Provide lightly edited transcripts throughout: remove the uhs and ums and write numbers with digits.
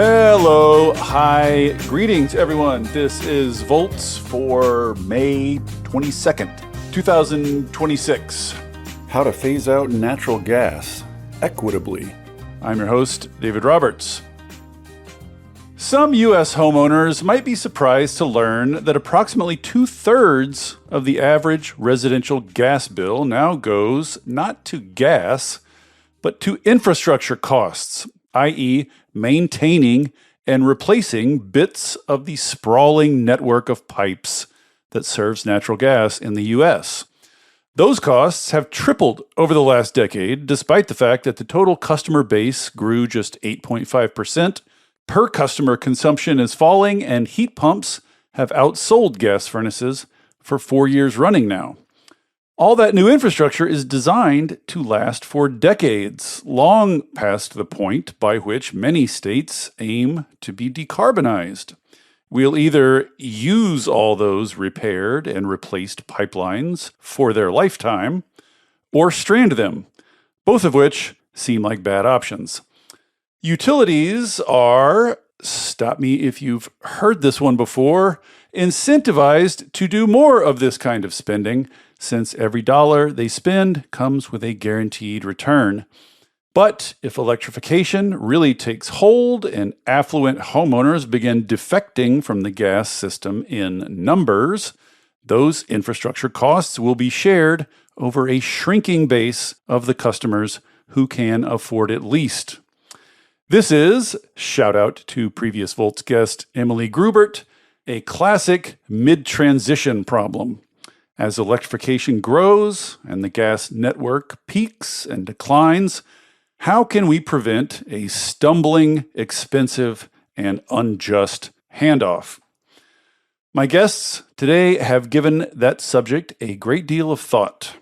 Hello, hi, greetings everyone. This is Volts for May 22nd, 2026. How to phase out natural gas equitably. I'm your host, David Roberts. Some U.S. homeowners might be surprised to learn that approximately 2/3 of the average residential gas bill now goes not to gas, but to infrastructure costs, i.e., maintaining and replacing bits of the sprawling network of pipes that serves natural gas in the U.S. Those costs have tripled over the last decade, despite the fact that the total customer base grew just 8.5%. Per customer consumption is falling, and heat pumps have outsold gas furnaces for 4 years running now. All that new infrastructure is designed to last for decades, long past the point by which many states aim to be decarbonized. We'll either use all those repaired and replaced pipelines for their lifetime, or strand them, both of which seem like bad options. Utilities are, stop me if you've heard this one before, incentivized to do more of this kind of spending, since every dollar they spend comes with a guaranteed return. But if electrification really takes hold and affluent homeowners begin defecting from the gas system in numbers, those infrastructure costs will be shared over a shrinking base of the customers who can afford it least. This is, shout out to previous Volts guest Emily Grubert, a classic mid-transition problem. As electrification grows and the gas network peaks and declines, how can we prevent a stumbling, expensive, and unjust handoff? My guests today have given that subject a great deal of thought.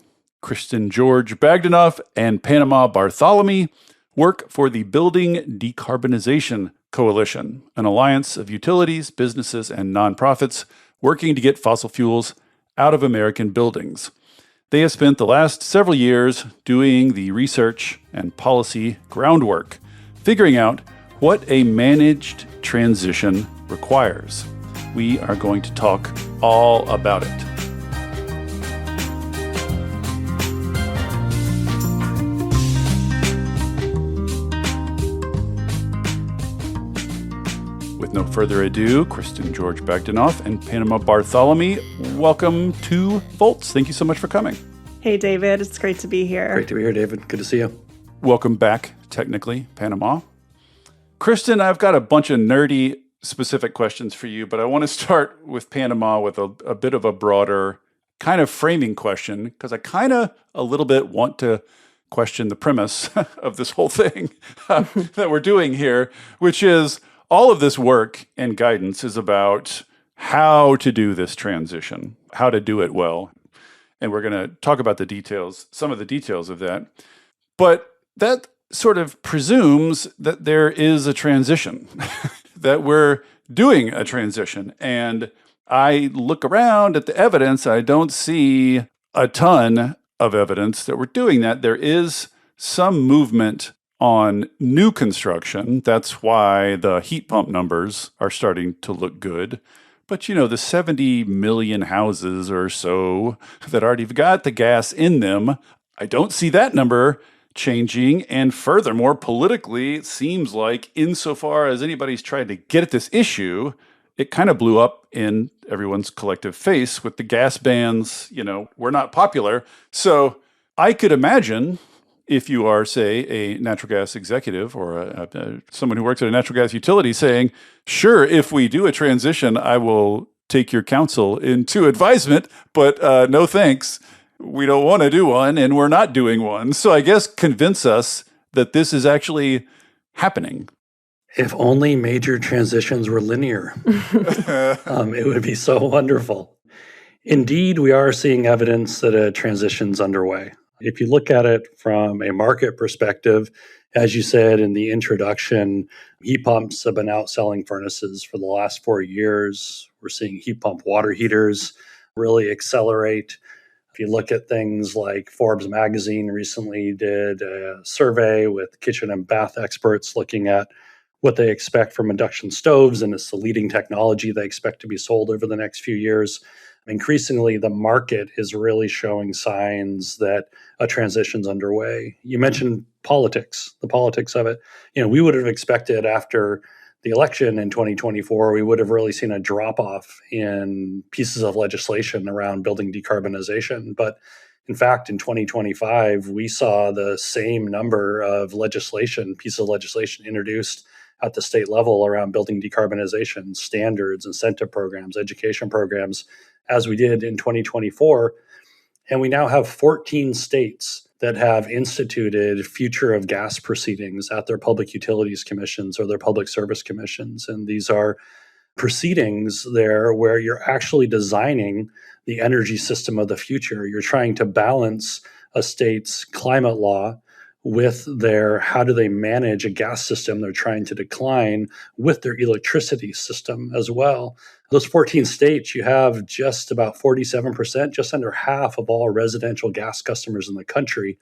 Kristin Bagdanov and Panama Bartholomy work for the Building Decarbonization Coalition, an alliance of utilities, businesses, and nonprofits working to get fossil fuels out of American buildings. They have spent the last several years doing the research and policy groundwork, figuring out what a managed transition requires. We are going to talk all about it. With no further ado, Kristin Bagdanov and Panama Bartholomy, welcome to Volts. Thank you so much for coming. Hey, David. It's great to be here. Great to be here, David. Good to see you. Welcome back, technically, Panama. Kristin, I've got a bunch of nerdy specific questions for you, but I want to start with Panama with a bit of a broader kind of framing question, because I kind of a little bit want to question the premise of this whole thing that we're doing here, which is all of this work and guidance is about how to do this transition, how to do it well. And we're going to talk about the details, some of the details of that. But that sort of presumes that there is a transition, that we're doing a transition. And I look around at the evidence, I don't see a ton of evidence that we're doing that. There is some movement on new construction. That's why the heat pump numbers are starting to look good. But, the 70 million houses or so that already got the gas in them, I don't see that number changing. And furthermore, politically, it seems like insofar as anybody's tried to get at this issue, it kind of blew up in everyone's collective face with the gas bans. We're not popular. So I could imagine, if you are, say, a natural gas executive or someone who works at a natural gas utility saying, sure, if we do a transition, I will take your counsel into advisement, but no thanks. We don't want to do one, and we're not doing one. So I guess convince us that this is actually happening. If only major transitions were linear, it would be so wonderful. Indeed, we are seeing evidence that a transition's underway. If you look at it from a market perspective, as you said in the introduction, heat pumps have been outselling furnaces for the last 4 years. We're seeing heat pump water heaters really accelerate. If you look at things like Forbes magazine recently did a survey with kitchen and bath experts looking at what they expect from induction stoves, and it's the leading technology they expect to be sold over the next few years. Increasingly, the market is really showing signs that a transition's underway. You mentioned politics, the politics of it. We would have expected after the election in 2024, we would have really seen a drop off in pieces of legislation around building decarbonization. But in fact, in 2025, we saw the same number of pieces of legislation introduced at the state level around building decarbonization, standards, incentive programs, education programs, as we did in 2024. And we now have 14 states that have instituted future of gas proceedings at their public utilities commissions or their public service commissions. And these are proceedings there where you're actually designing the energy system of the future. You're trying to balance a state's climate law with their how do they manage a gas system they're trying to decline with their electricity system as well. Those 14 states, you have just about 47%, just under half of all residential gas customers in the country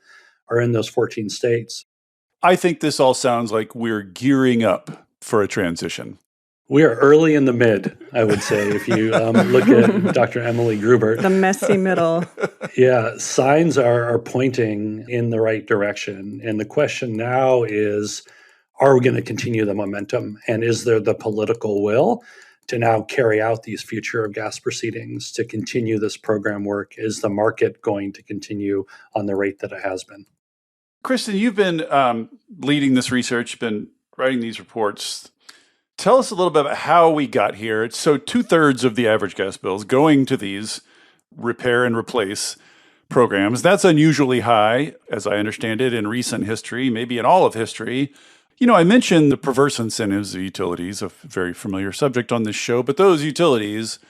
are in those 14 states. I think this all sounds like we're gearing up for a transition. We are early in the mid, I would say, if you look at Dr. Emily Grubert. The messy middle. Yeah, signs are pointing in the right direction. And the question now is, are we going to continue the momentum? And is there the political will to now carry out these future of gas proceedings, to continue this program work? Is the market going to continue on the rate that it has been? Kristin, you've been leading this research, been writing these reports. Tell us a little bit about how we got here. So 2/3 of the average gas bill is going to these repair and replace programs. That's unusually high, as I understand it, in recent history, maybe in all of history. I mentioned the perverse incentives of utilities, a very familiar subject on this show, but those utilities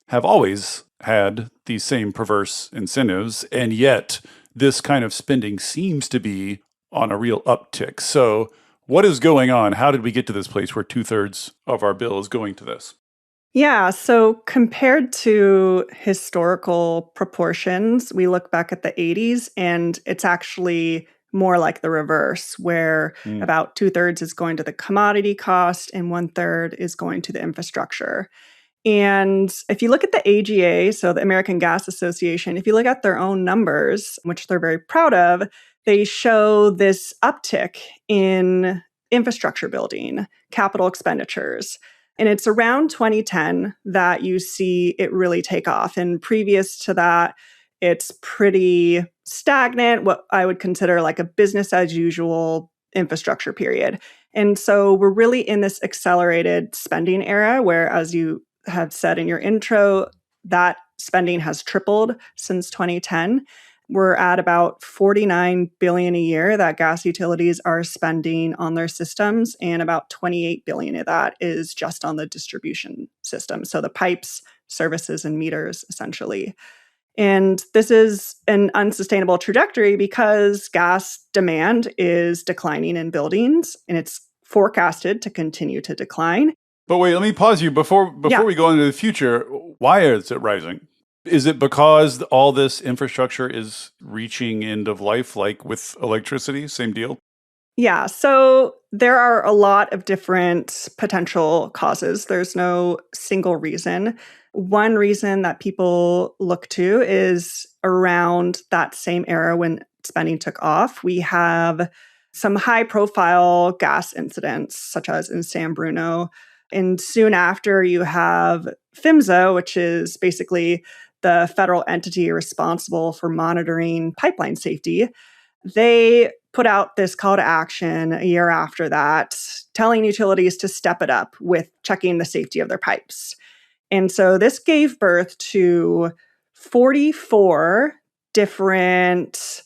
have always had these same perverse incentives, and yet this kind of spending seems to be on a real uptick. So what is going on? How did we get to this place where 2/3 of our bill is going to this? Yeah, so compared to historical proportions, we look back at the 80s and it's actually more like the reverse, where about 2/3 is going to the commodity cost and 1/3 is going to the infrastructure. And if you look at the AGA, so the American Gas Association, if you look at their own numbers, which they're very proud of, they show this uptick in infrastructure building, capital expenditures. And it's around 2010 that you see it really take off. And previous to that, it's pretty stagnant, what I would consider like a business as usual infrastructure period. And so we're really in this accelerated spending era where, as you had said in your intro, that spending has tripled since 2010. We're at about $49 billion a year that gas utilities are spending on their systems, and about $28 billion of that is just on the distribution system. So the pipes, services, and meters, essentially. And this is an unsustainable trajectory because gas demand is declining in buildings, and it's forecasted to continue to decline. But wait, let me pause you before we go into the future. Why is it rising? Is it because all this infrastructure is reaching end of life, like with electricity? Same deal? Yeah, so there are a lot of different potential causes. There's no single reason. One reason that people look to is around that same era when spending took off. We have some high-profile gas incidents, such as in San Bruno. And soon after, you have PHMSA, which is basically the federal entity responsible for monitoring pipeline safety. They put out this call to action a year after that, telling utilities to step it up with checking the safety of their pipes. And so this gave birth to 44 different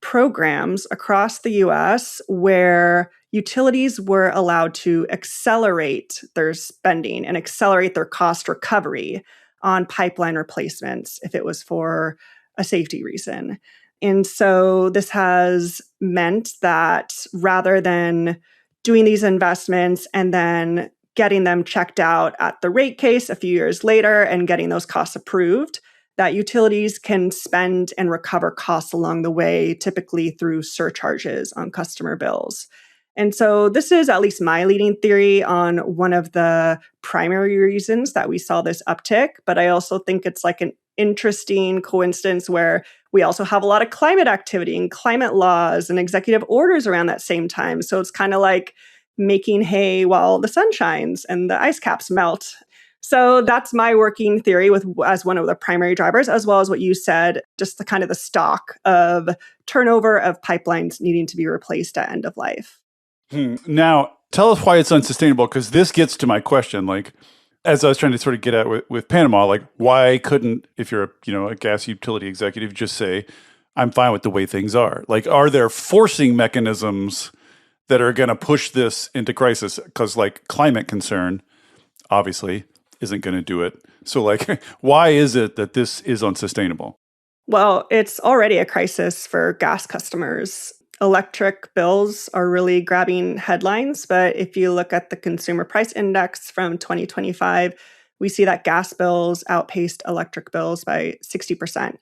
programs across the US where utilities were allowed to accelerate their spending and accelerate their cost recovery on pipeline replacements if it was for a safety reason. And so this has meant that rather than doing these investments and then getting them checked out at the rate case a few years later and getting those costs approved, that utilities can spend and recover costs along the way, typically through surcharges on customer bills. And so this is at least my leading theory on one of the primary reasons that we saw this uptick. But I also think it's like an interesting coincidence where we also have a lot of climate activity and climate laws and executive orders around that same time. So it's kind of like making hay while the sun shines and the ice caps melt. So that's my working theory with as one of the primary drivers, as well as what you said, just the kind of the stock of turnover of pipelines needing to be replaced at end of life. Now, tell us why it's unsustainable, because this gets to my question. Like, as I was trying to sort of get at with Panama, like, why couldn't, if you're a gas utility executive, just say, I'm fine with the way things are? Like, are there forcing mechanisms that are going to push this into crisis? Because like climate concern, obviously, isn't going to do it. So like, why is it that this is unsustainable? Well, it's already a crisis for gas customers. Electric bills are really grabbing headlines, but if you look at the consumer price index from 2025, we see that gas bills outpaced electric bills by 60%.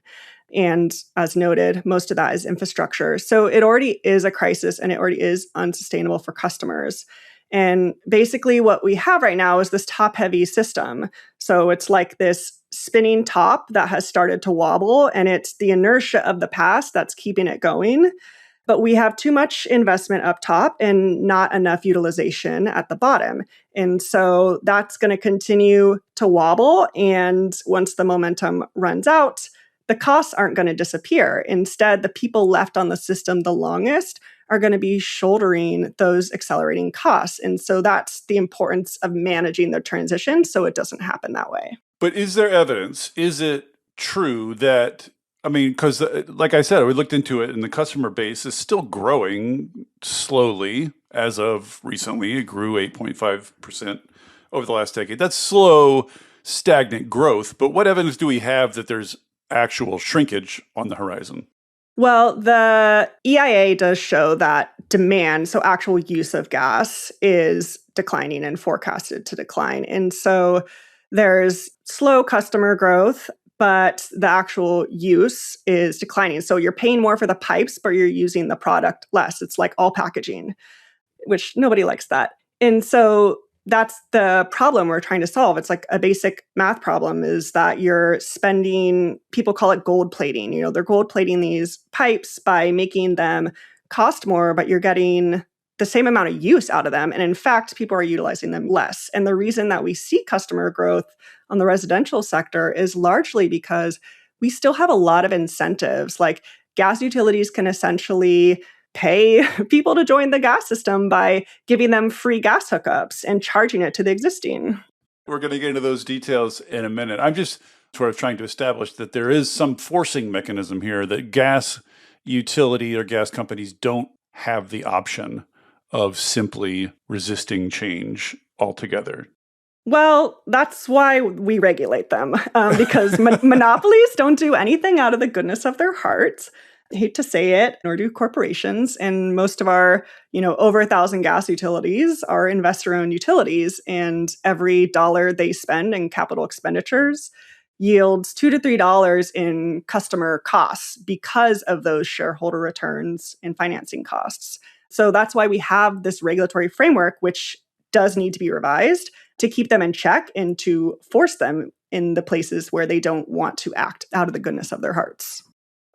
And as noted, most of that is infrastructure. So it already is a crisis and it already is unsustainable for customers. And basically what we have right now is this top-heavy system. So it's like this spinning top that has started to wobble, and it's the inertia of the past that's keeping it going. But we have too much investment up top and not enough utilization at the bottom. And so that's going to continue to wobble. And once the momentum runs out, the costs aren't going to disappear. Instead, the people left on the system the longest are going to be shouldering those accelerating costs. And so that's the importance of managing the transition so it doesn't happen that way. But is there evidence? Is it true that, because like I said, we looked into it and the customer base is still growing slowly. As of recently, it grew 8.5% over the last decade. That's slow, stagnant growth. But what evidence do we have that there's actual shrinkage on the horizon? Well, the EIA does show that demand, so actual use of gas, is declining and forecasted to decline. And so there's slow customer growth, but the actual use is declining. So you're paying more for the pipes, but you're using the product less. It's like all packaging, which nobody likes that. And so that's the problem we're trying to solve. It's like a basic math problem is that you're spending, people call it gold plating. They're gold plating these pipes by making them cost more, but you're getting the same amount of use out of them. And in fact, people are utilizing them less. And the reason that we see customer growth on the residential sector is largely because we still have a lot of incentives. Like gas utilities can essentially pay people to join the gas system by giving them free gas hookups and charging it to the existing. We're going to get into those details in a minute. I'm just sort of trying to establish that there is some forcing mechanism here, that gas utility or gas companies don't have the option of simply resisting change altogether. Well, that's why we regulate them, because monopolies don't do anything out of the goodness of their hearts. I hate to say it, nor do corporations. And most of our, over 1,000 gas utilities are investor-owned utilities. And every dollar they spend in capital expenditures yields $2 to $3 in customer costs because of those shareholder returns and financing costs. So that's why we have this regulatory framework, which does need to be revised to keep them in check and to force them in the places where they don't want to act out of the goodness of their hearts.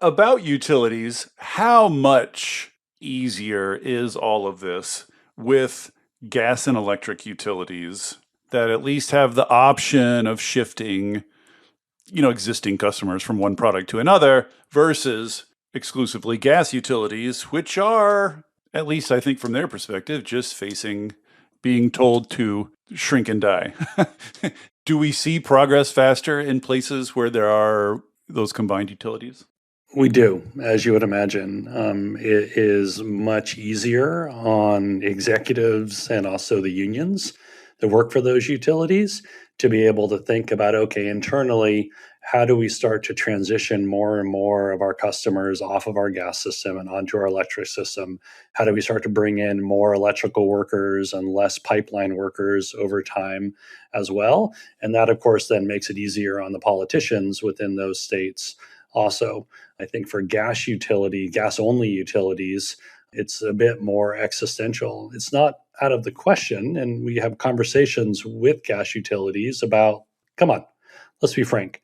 About utilities, how much easier is all of this with gas and electric utilities that at least have the option of shifting, existing customers from one product to another versus exclusively gas utilities, which are, at least I think from their perspective, just facing being told to shrink and die? Do we see progress faster in places where there are those combined utilities? We do, as you would imagine. It is much easier on executives and also the unions that work for those utilities to be able to think about, okay, internally, how do we start to transition more and more of our customers off of our gas system and onto our electric system? How do we start to bring in more electrical workers and less pipeline workers over time as well? And that, of course, then makes it easier on the politicians within those states. Also, I think for gas only utilities, It's a bit more existential. It's not out of the question. And we have conversations with gas utilities about, come on, let's be frank.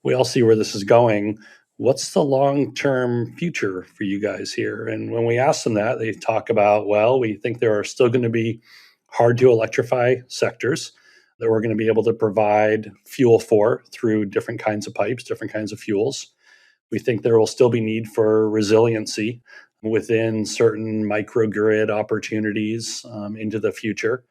We all see where this is going. What's the long-term future for you guys here? And when we ask them that, they talk about, well, we think there are still going to be hard to electrify sectors that we're going to be able to provide fuel for through different kinds of pipes, different kinds of fuels. We think there will still be need for resiliency within certain microgrid opportunities into the future.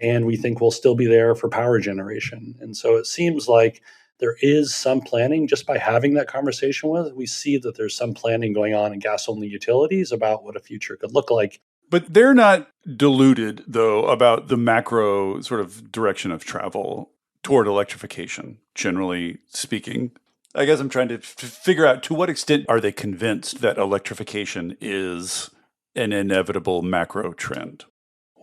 And we think we'll still be there for power generation. And so it seems like there is some planning just by having that conversation with. We see that there's some planning going on in gas-only utilities about what a future could look like. But they're not deluded, though, about the macro sort of direction of travel toward electrification, generally speaking. I guess I'm trying to figure out to what extent are they convinced that electrification is an inevitable macro trend?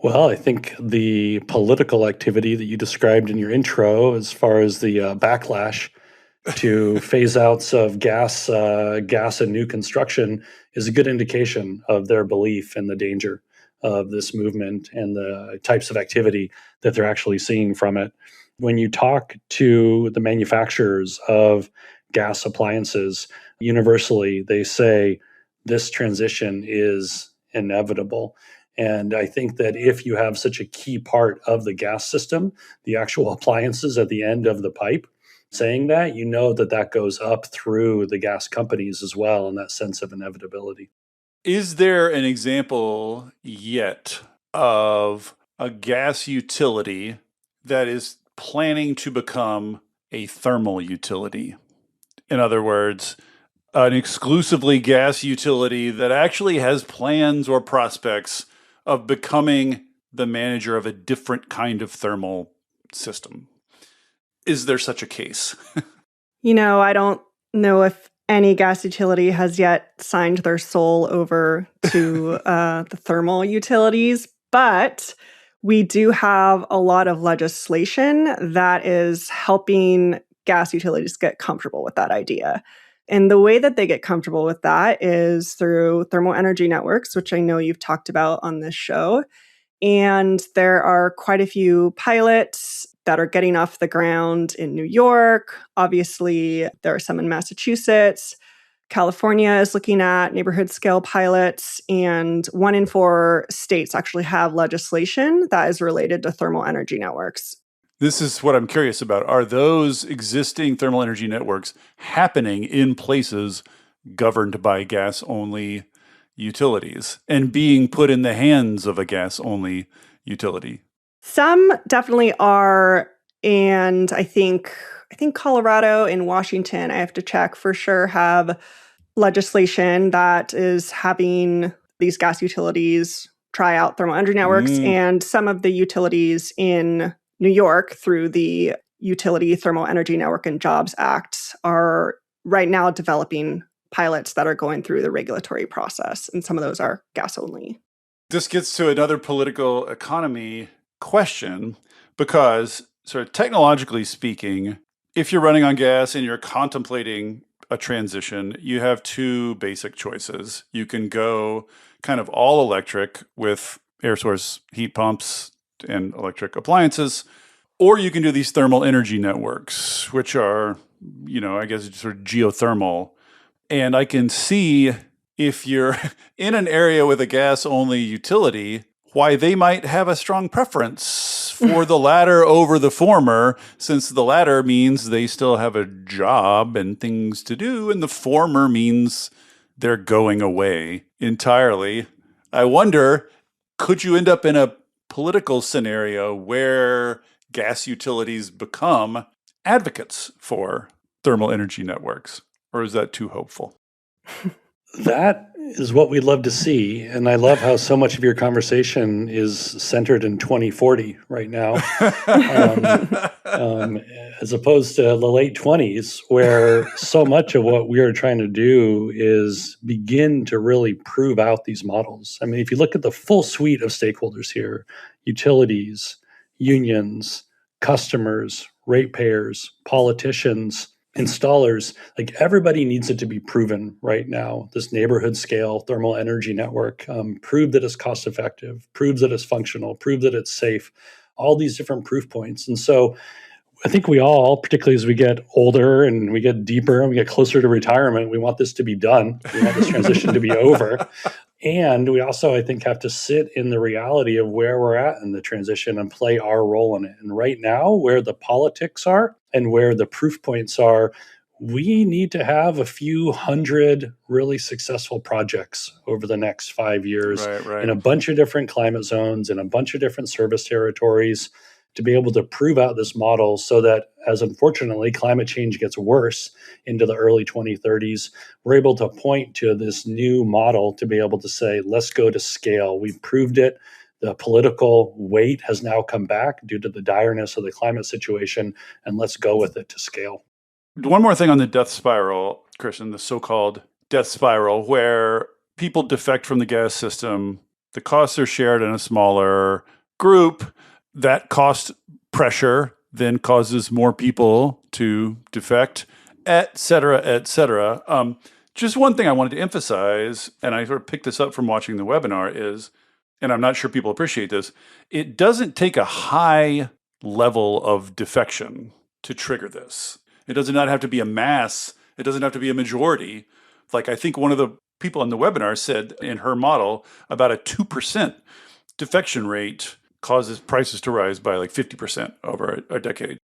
Well, I think the political activity that you described in your intro, as far as the backlash to phase outs of gas and new construction, is a good indication of their belief in the danger of this movement and the types of activity that they're actually seeing from it. When you talk to the manufacturers of gas appliances, universally, they say this transition is inevitable. And I think that if you have such a key part of the gas system, the actual appliances at the end of the pipe, saying that, you know that that goes up through the gas companies as well, in that sense of inevitability. Is there an example yet of a gas utility that is planning to become a thermal utility? In other words, an exclusively gas utility that actually has plans or prospects of becoming the manager of a different kind of thermal system. Is there such a case? I don't know if any gas utility has yet signed their soul over to the thermal utilities, but we do have a lot of legislation that is helping gas utilities get comfortable with that idea. And the way that they get comfortable with that is through thermal energy networks, which I know you've talked about on this show. And there are quite a few pilots that are getting off the ground in New York. Obviously, there are some in Massachusetts. California is looking at neighborhood scale pilots, and 1 in 4 states actually have legislation that is related to thermal energy networks. This is what I'm curious about. Are those existing thermal energy networks happening in places governed by gas-only utilities and being put in the hands of a gas-only utility? Some definitely are, and I think Colorado and Washington, I have to check for sure, have legislation that is having these gas utilities try out thermal energy networks, and some of the utilities in New York through the Utility Thermal Energy Network and Jobs Act are right now developing pilots that are going through the regulatory process, and some of those are gas only. This gets to another political economy question, because sort of technologically speaking, if you're running on gas and you're contemplating a transition, you have 2 basic choices. You can go kind of all electric with air source heat pumps and electric appliances, or you can do these thermal energy networks, which are, I guess sort of geothermal. And I can see, if you're in an area with a gas-only utility, why they might have a strong preference for the latter over the former, since the latter means they still have a job and things to do, and the former means they're going away entirely. I wonder, could you end up in a political scenario where gas utilities become advocates for thermal energy networks? Or is that too hopeful? That is what we'd love to see. And I love how so much of your conversation is centered in 2040 right now, as opposed to the late 20s, where so much of what we are trying to do is begin to really prove out these models. I mean, if you look at the full suite of stakeholders here, utilities, unions, customers, ratepayers, politicians, installers, like everybody needs it to be proven right now. This neighborhood scale thermal energy network, prove that it's cost effective, prove that it's functional, prove that it's safe, all these different proof points. And so I think we all, particularly as we get older and we get deeper and we get closer to retirement, we want this to be done. We want this transition to be over. And we also, I think, have to sit in the reality of where we're at in the transition and play our role in it. And right now, where the politics are and where the proof points are, we need to have a few hundred really successful projects over the next 5 years in a bunch of different climate zones, in a bunch of different service territories, to be able to prove out this model so that as unfortunately climate change gets worse into the early 2030s, we're able to point to this new model to be able to say, let's go to scale. We've proved it. The political weight has now come back due to the direness of the climate situation, and let's go with it to scale. One more thing on the death spiral, Kristin, the so-called death spiral, where people defect from the gas system, the costs are shared in a smaller group. That cost pressure then causes more people to defect, et cetera, et cetera. Just one thing I wanted to emphasize, and I sort of picked this up from watching the webinar, is, and I'm not sure people appreciate this, it doesn't take a high level of defection to trigger this. It does not have to be a mass. It doesn't have to be a majority. Like I think one of the people on the webinar said in her model, about a 2% defection rate causes prices to rise by like 50% over a decade.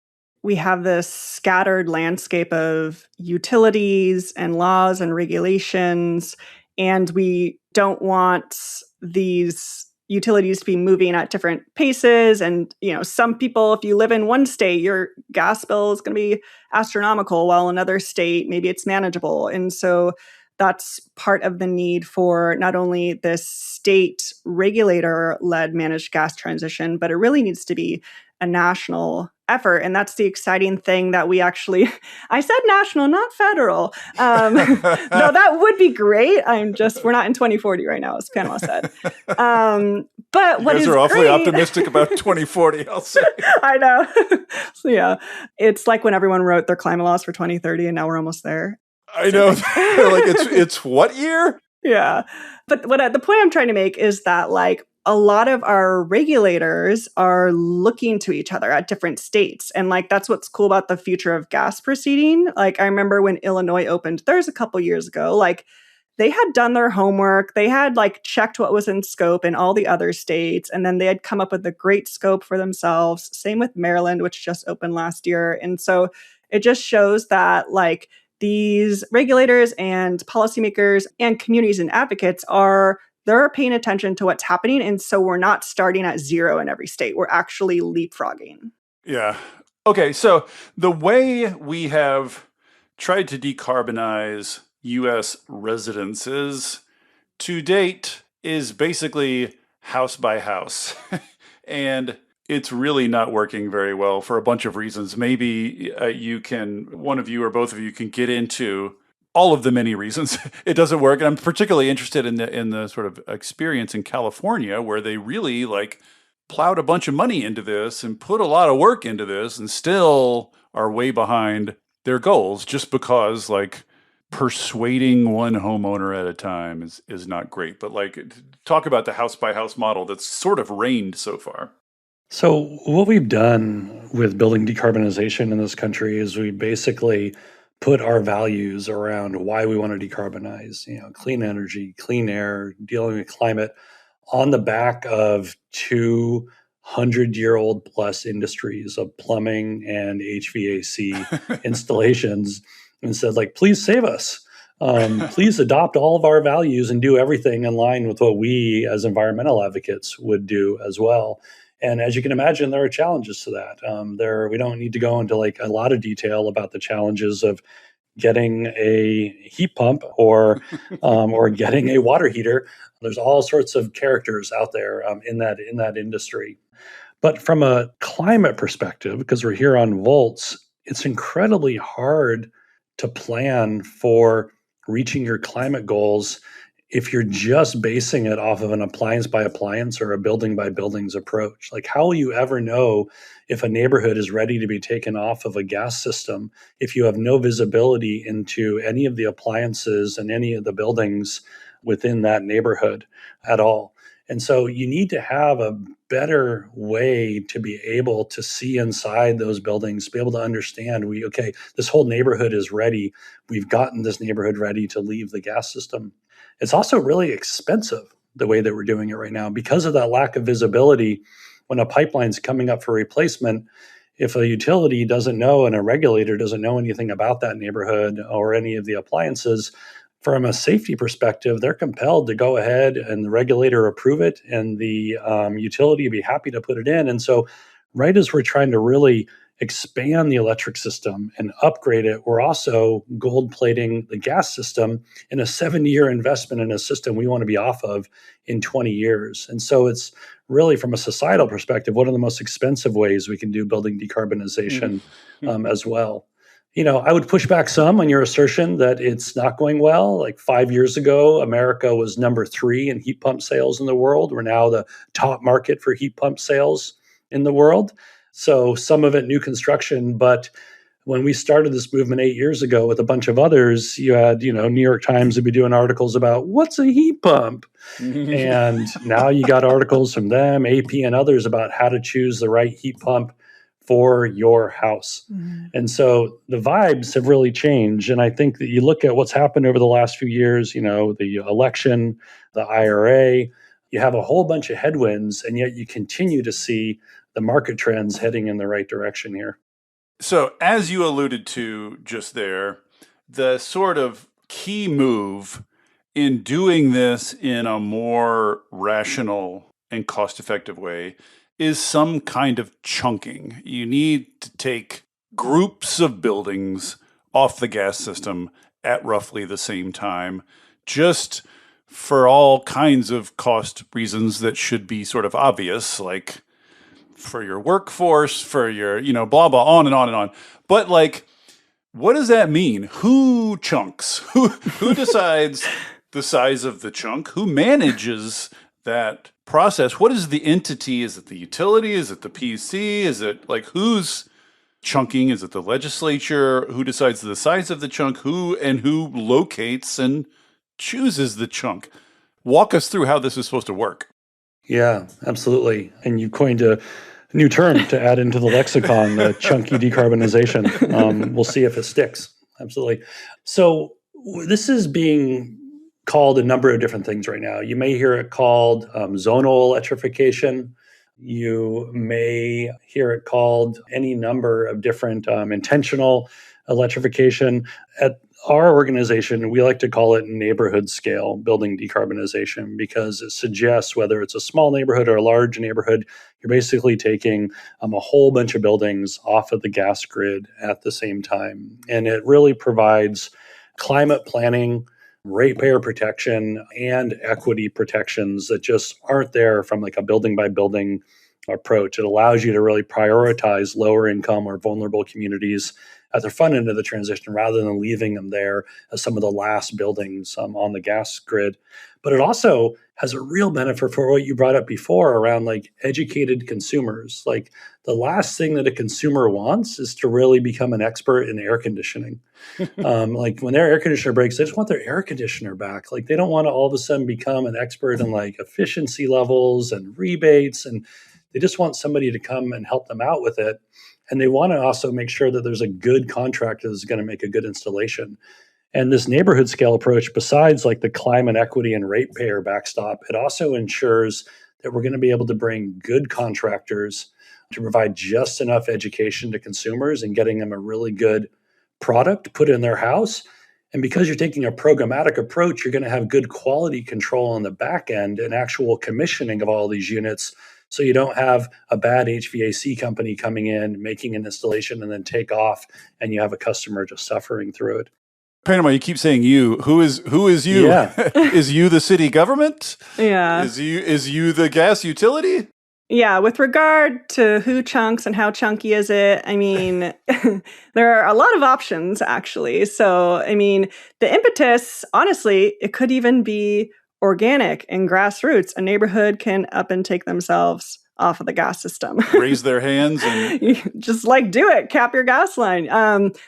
We have this scattered landscape of utilities and laws and regulations, and we don't want these utilities to be moving at different paces. And, some people, if you live in one state, your gas bill is going to be astronomical, while another state, maybe it's manageable. And so that's part of the need for not only this state regulator-led managed gas transition, but it really needs to be a national effort. And that's the exciting thing that we actually, I said national, not federal. Though that would be great. We're not in 2040 right now, as Panama said. But what is you guys are awfully great, optimistic about 2040, I'll say. I know. So yeah, it's like when everyone wrote their climate laws for 2030 and now we're almost there. I know. Like it's what year? Yeah. But the point I'm trying to make is that a lot of our regulators are looking to each other at different states. And that's what's cool about the future of gas proceeding. I remember when Illinois opened theirs a couple years ago, they had done their homework. They had checked what was in scope in all the other states. And then they had come up with a great scope for themselves. Same with Maryland, which just opened last year. And so it just shows that these regulators and policymakers and communities and advocates they're paying attention to what's happening. And so we're not starting at zero in every state. We're actually leapfrogging. Yeah. Okay. So the way we have tried to decarbonize U.S. residences to date is basically house by house. And it's really not working very well for a bunch of reasons. Maybe one of you or both of you can get into all of the many reasons it doesn't work. And I'm particularly interested in the sort of experience in California, where they really plowed a bunch of money into this and put a lot of work into this and still are way behind their goals, just because persuading one homeowner at a time is not great. But talk about the house by house model that's sort of reigned so far. So what we've done with building decarbonization in this country is we basically put our values around why we want to decarbonize, clean energy, clean air, dealing with climate, on the back of 200-year-old plus industries of plumbing and HVAC installations, and said, please save us. Please adopt all of our values and do everything in line with what we as environmental advocates would do as well. And as you can imagine, there are challenges to that. We don't need to go into a lot of detail about the challenges of getting a heat pump or getting a water heater. There's all sorts of characters out there in that industry. But from a climate perspective, because we're here on Volts, it's incredibly hard to plan for reaching your climate goals if you're just basing it off of an appliance by appliance or a building by buildings approach. Like, how will you ever know if a neighborhood is ready to be taken off of a gas system if you have no visibility into any of the appliances and any of the buildings within that neighborhood at all? And so you need to have a better way to be able to see inside those buildings, be able to understand, okay, this whole neighborhood is ready. We've gotten this neighborhood ready to leave the gas system. It's also really expensive the way that we're doing it right now because of that lack of visibility. When a pipeline's coming up for replacement, if a utility doesn't know and a regulator doesn't know anything about that neighborhood or any of the appliances, from a safety perspective, they're compelled to go ahead and the regulator approve it and the utility be happy to put it in. And so right as we're trying to really expand the electric system and upgrade it, we're also gold plating the gas system in a 7-year investment in a system we want to be off of in 20 years. And so it's really, from a societal perspective, one of the most expensive ways we can do building decarbonization as well. I would push back some on your assertion that it's not going well. Like 5 years ago, America was number 3 in heat pump sales in the world. We're now the top market for heat pump sales in the world. So some of it new construction, but when we started this movement 8 years ago with a bunch of others, you had, New York Times would be doing articles about what's a heat pump. And now you got articles from them, AP and others about how to choose the right heat pump for your house. And so the vibes have really changed. And I think that you look at what's happened over the last few years, the election, the IRA, you have a whole bunch of headwinds, and yet you continue to see the market trends heading in the right direction here. So as you alluded to just there, the sort of key move in doing this in a more rational and cost-effective way is some kind of chunking. You need to take groups of buildings off the gas system at roughly the same time, just for all kinds of cost reasons that should be sort of obvious, like for your workforce, for your, blah, blah, on and on and on. But like, what does that mean? Who chunks? Who decides the size of the chunk? Who manages that process? What is the entity? Is it the utility? Is it the PC? Is it like who's chunking? Is it the legislature? Who decides the size of the chunk? Who locates and chooses the chunk? Walk us through how this is supposed to work. Yeah, absolutely. And you coined a new term to add into the lexicon, the chunky decarbonization. We'll see if it sticks. Absolutely. So this is being called a number of different things right now. You may hear it called zonal electrification. You may hear it called any number of different intentional electrification. At our organization, we like to call it neighborhood scale building decarbonization because it suggests whether it's a small neighborhood or a large neighborhood, you're basically taking a whole bunch of buildings off of the gas grid at the same time. And it really provides climate planning, ratepayer protection, and equity protections that just aren't there from like a building by building approach. It allows you to really prioritize lower income or vulnerable communities at the front end of the transition rather than leaving them there as some of the last buildings on the gas grid. But it also has a real benefit for what you brought up before around like educated consumers. Like the last thing that a consumer wants is to really become an expert in air conditioning. Like when their air conditioner breaks, they just want their air conditioner back. Like they don't want to all of a sudden become an expert in like efficiency levels and rebates, and they just want somebody to come and help them out with it. And they want to also make sure that there's a good contractor that's going to make a good installation. And this neighborhood scale approach, besides like the climate equity and ratepayer backstop, it also ensures that we're going to be able to bring good contractors to provide just enough education to consumers and getting them a really good product put in their house. And because you're taking a programmatic approach, you're going to have good quality control on the back end and actual commissioning of all these units. So you don't have a bad HVAC company coming in, making an installation, and then take off, and you have a customer just suffering through it. Panama, you keep saying you. Who is you? Yeah. Is you the city government? Yeah. Is you the gas utility? Yeah, with regard to who chunks and how chunky is it, I mean, there are a lot of options, actually. So, I mean, the impetus, honestly, it could even be organic and grassroots, a neighborhood can up and take themselves off of the gas system. Raise their hands and just like do it, cap your gas line.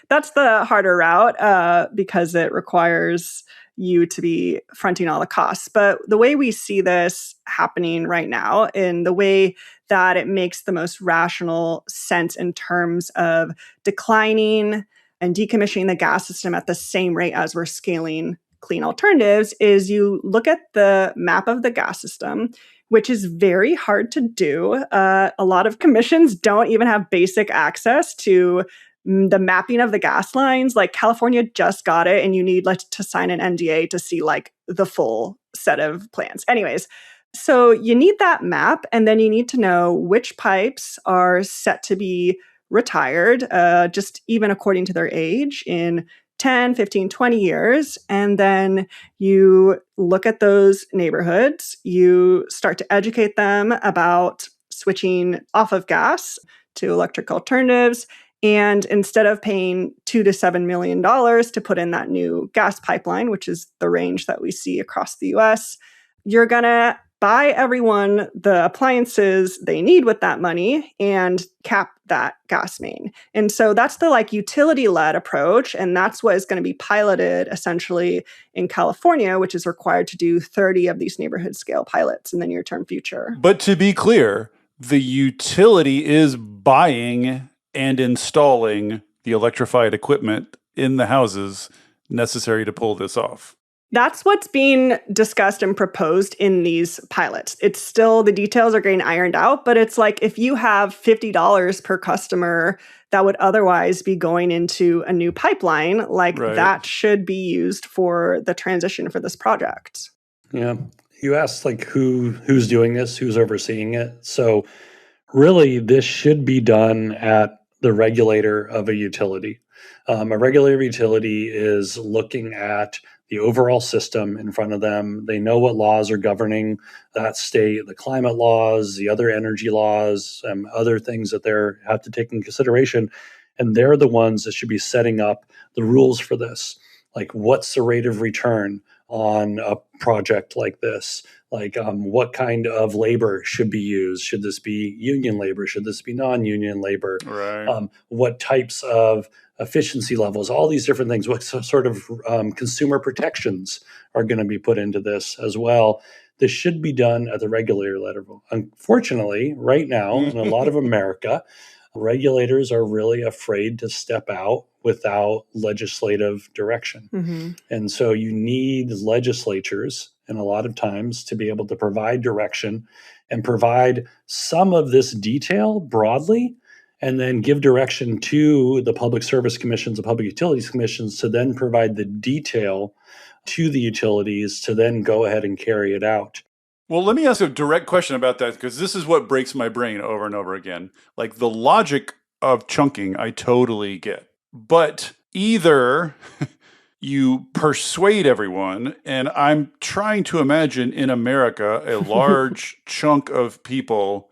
That's the harder route because it requires you to be fronting all the costs. But the way we see this happening right now, in the way that it makes the most rational sense in terms of declining and decommissioning the gas system at the same rate as we're scaling clean alternatives, is you look at the map of the gas system, which is very hard to do. A lot of commissions don't even have basic access to the mapping of the gas lines. Like California just got it, and you need to sign an NDA to see like the full set of plans. Anyways, so you need that map, and then you need to know which pipes are set to be retired, just even according to their age in 10, 15, 20 years. And then you look at those neighborhoods, you start to educate them about switching off of gas to electric alternatives. And instead of paying $2 to $7 million to put in that new gas pipeline, which is the range that we see across the US, you're going to buy everyone the appliances they need with that money and cap that gas main. And so that's the utility-led approach. And that's what is going to be piloted essentially in California, which is required to do 30 of these neighborhood scale pilots in the near-term future. But to be clear, the utility is buying and installing the electrified equipment in the houses necessary to pull this off. That's what's being discussed and proposed in these pilots. It's still, the details are getting ironed out, but it's like if you have $50 per customer that would otherwise be going into a new pipeline, that should be used for the transition for this project. Yeah. You asked who's doing this, who's overseeing it. So really, this should be done at the regulator of a utility. A regulator of a utility is looking at the overall system in front of them. They know what laws are governing that state, the climate laws, the other energy laws, other things that they have to take into consideration. And they're the ones that should be setting up the rules for this. Like, what's the rate of return on a project like this? What kind of labor should be used? Should this be union labor? Should this be non-union labor? Right. What types of efficiency levels, all these different things, what sort of consumer protections are going to be put into this as well. This should be done at the regulator level. Unfortunately, right now, in a lot of America, regulators are really afraid to step out without legislative direction. Mm-hmm. And so you need legislatures, and a lot of times, to be able to provide direction and provide some of this detail broadly, and then give direction to the public service commissions, the public utilities commissions, to then provide the detail to the utilities to then go ahead and carry it out. Well, let me ask a direct question about that, because this is what breaks my brain over and over again. Like, the logic of chunking, I totally get. But either you persuade everyone, and I'm trying to imagine in America a large chunk of people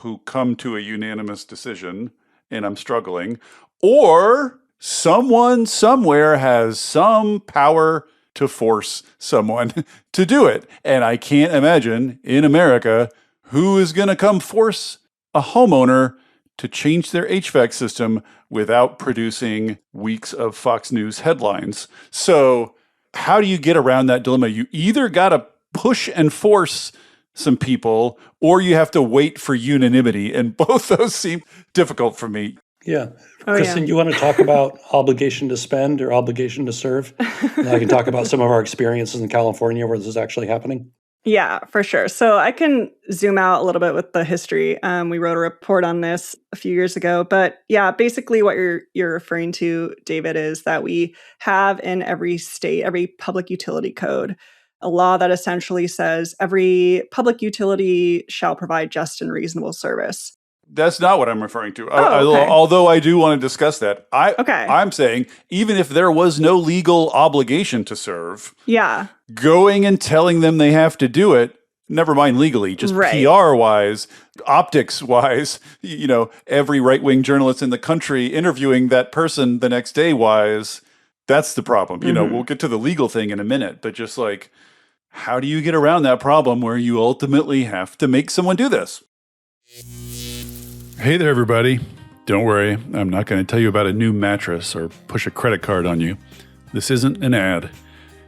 who come to a unanimous decision, and I'm struggling, or someone somewhere has some power to force someone to do it. And I can't imagine in America who is going to come force a homeowner to change their HVAC system without producing weeks of Fox News headlines. So how do you get around that dilemma? You either got to push and force some people, or you have to wait for unanimity. And both those seem difficult for me. Yeah. Kristin, you want to talk about obligation to spend or obligation to serve? And I can talk about some of our experiences in California where this is actually happening. Yeah, for sure. So I can zoom out a little bit with the history. We wrote a report on this a few years ago. But yeah, basically what you're referring to, David, is that we have in every state, every public utility code, a law that essentially says every public utility shall provide just and reasonable service. That's not what I'm referring to. Okay. Although I do want to discuss that. Okay. I'm saying even if there was no legal obligation to serve, yeah, going and telling them they have to do it, never mind legally, just PR-wise, optics-wise, every right-wing journalist in the country interviewing that person the next day-wise, that's the problem. We'll get to the legal thing in a minute, but just How do you get around that problem where you ultimately have to make someone do this? Hey there, everybody. Don't worry, I'm not going to tell you about a new mattress or push a credit card on you. This isn't an ad.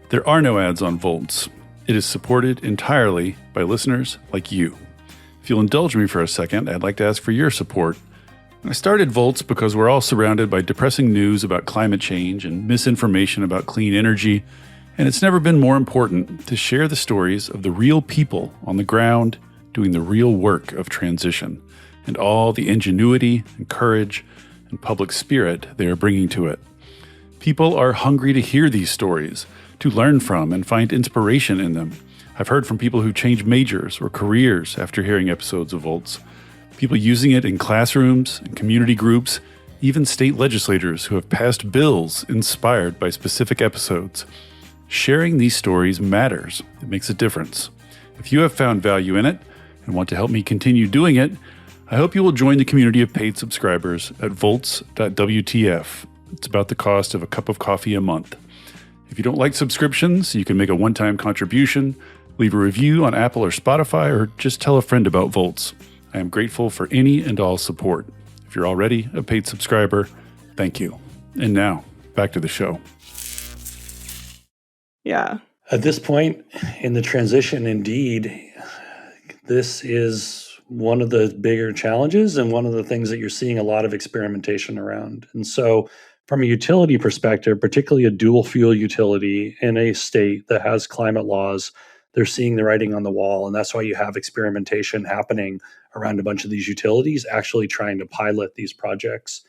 There are no ads on Volts. It is supported entirely by listeners like you. If you'll indulge me for a second, I'd like to ask for your support. I started Volts because we're all surrounded by depressing news about climate change and misinformation about clean energy, and it's never been more important to share the stories of the real people on the ground doing the real work of transition, and all the ingenuity and courage and public spirit they are bringing to it. People are hungry to hear these stories, to learn from and find inspiration in them. I've heard from people who changed majors or careers after hearing episodes of Volts, people using it in classrooms and community groups, even state legislators who have passed bills inspired by specific episodes. Sharing these stories matters. It makes a difference. If you have found value in it and want to help me continue doing it, I hope you will join the community of paid subscribers at volts.wtf. It's about the cost of a cup of coffee a month. If you don't like subscriptions, you can make a one-time contribution, leave a review on Apple or Spotify, or just tell a friend about Volts. I am grateful for any and all support. If you're already a paid subscriber, thank you. And now, back to the show. Yeah. At this point in the transition, indeed, this is one of the bigger challenges and one of the things that you're seeing a lot of experimentation around. And so from a utility perspective, particularly a dual fuel utility in a state that has climate laws, they're seeing the writing on the wall. And that's why you have experimentation happening around a bunch of these utilities actually trying to pilot these projects.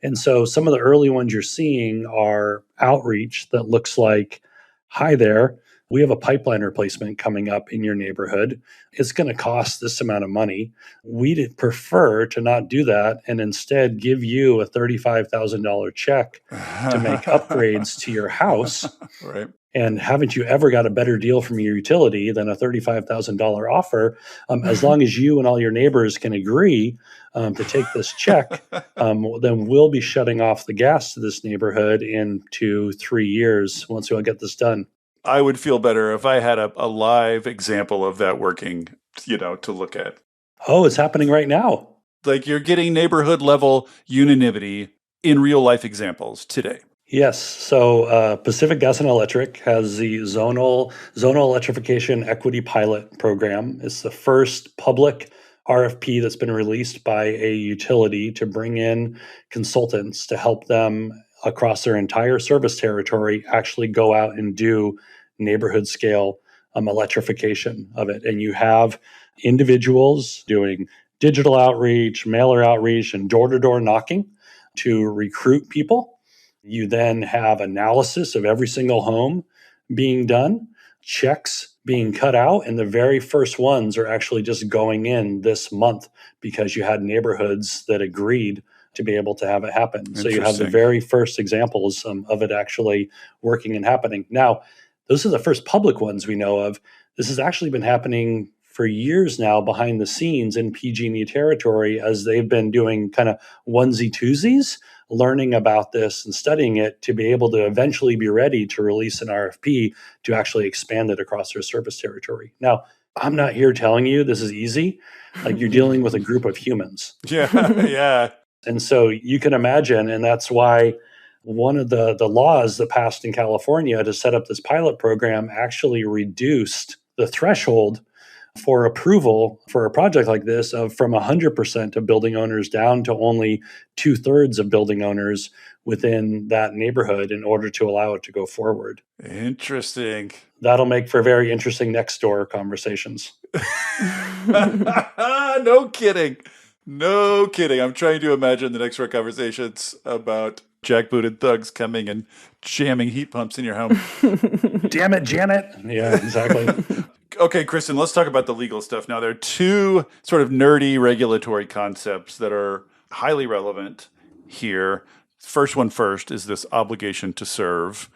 And so some of the early ones you're seeing are outreach that looks like, hi there, we have a pipeline replacement coming up in your neighborhood. It's going to cost this amount of money. We'd prefer to not do that and instead give you a $35,000 check to make upgrades to your house. Right. And haven't you ever got a better deal from your utility than a $35,000 offer? As long as you and all your neighbors can agree to take this check, then we'll be shutting off the gas to this neighborhood in 2-3 years once we all get this done. I would feel better if I had a live example of that working, to look at. Oh, it's happening right now. Like you're getting neighborhood level unanimity in real life examples today. Yes. So Pacific Gas and Electric has the zonal electrification equity pilot program. It's the first public RFP that's been released by a utility to bring in consultants to help them across their entire service territory actually go out and do neighborhood scale electrification of it. And you have individuals doing digital outreach, mailer outreach, and door-to-door knocking to recruit people. You then have analysis of every single home being done, checks being cut out, and the very first ones are actually just going in this month because you had neighborhoods that agreed to be able to have it happen. So you have the very first examples of it actually working and happening. Now, those are the first public ones we know of. This has actually been happening for years now behind the scenes in PG&E territory as they've been doing kind of onesie-twosies, learning about this and studying it to be able to eventually be ready to release an RFP to actually expand it across their service territory. Now, I'm not here telling you this is easy. Like you're dealing with a group of humans. Yeah. And so you can imagine, and that's why one of the laws that passed in California to set up this pilot program actually reduced the threshold for approval for a project like this from 100% of building owners down to only 2/3 of building owners within that neighborhood in order to allow it to go forward. Interesting. That'll make for very interesting next door conversations. No kidding. No kidding. I'm trying to imagine the next door conversations about jackbooted thugs coming and jamming heat pumps in your home. Damn it, Janet. Yeah, exactly. Okay, Kristin, let's talk about the legal stuff. Now, there are two sort of nerdy regulatory concepts that are highly relevant here. First one first is this obligation to serve.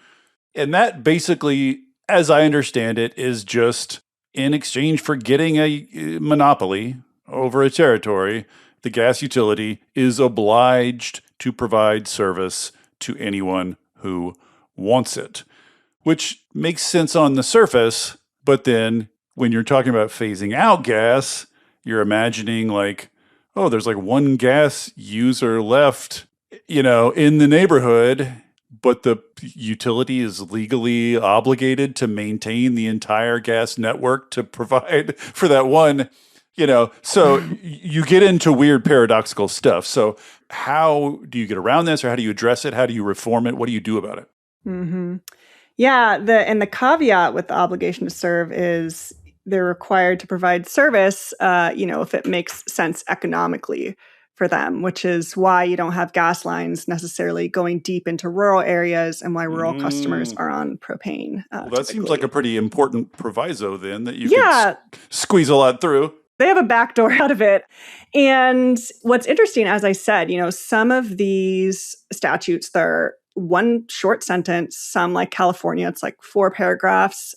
And that basically, as I understand it, is just in exchange for getting a monopoly over a territory, the gas utility is obliged to provide service to anyone who wants it, which makes sense on the surface. But then when you're talking about phasing out gas, you're imagining like, oh, there's like one gas user left, in the neighborhood, but the utility is legally obligated to maintain the entire gas network to provide for that one, so you get into weird paradoxical stuff. So how do you get around this, or how do you address it? How do you reform it? What do you do about it? Mm-hmm. Yeah, the caveat with the obligation to serve is they're required to provide service, if it makes sense economically for them, which is why you don't have gas lines necessarily going deep into rural areas and why rural customers are on propane. Well, that seems typically. like a pretty important proviso then that you Yeah. could squeeze a lot through. They have a backdoor out of it. And what's interesting, as I said, some of these statutes, they're one short sentence, some like California, it's like 4 paragraphs.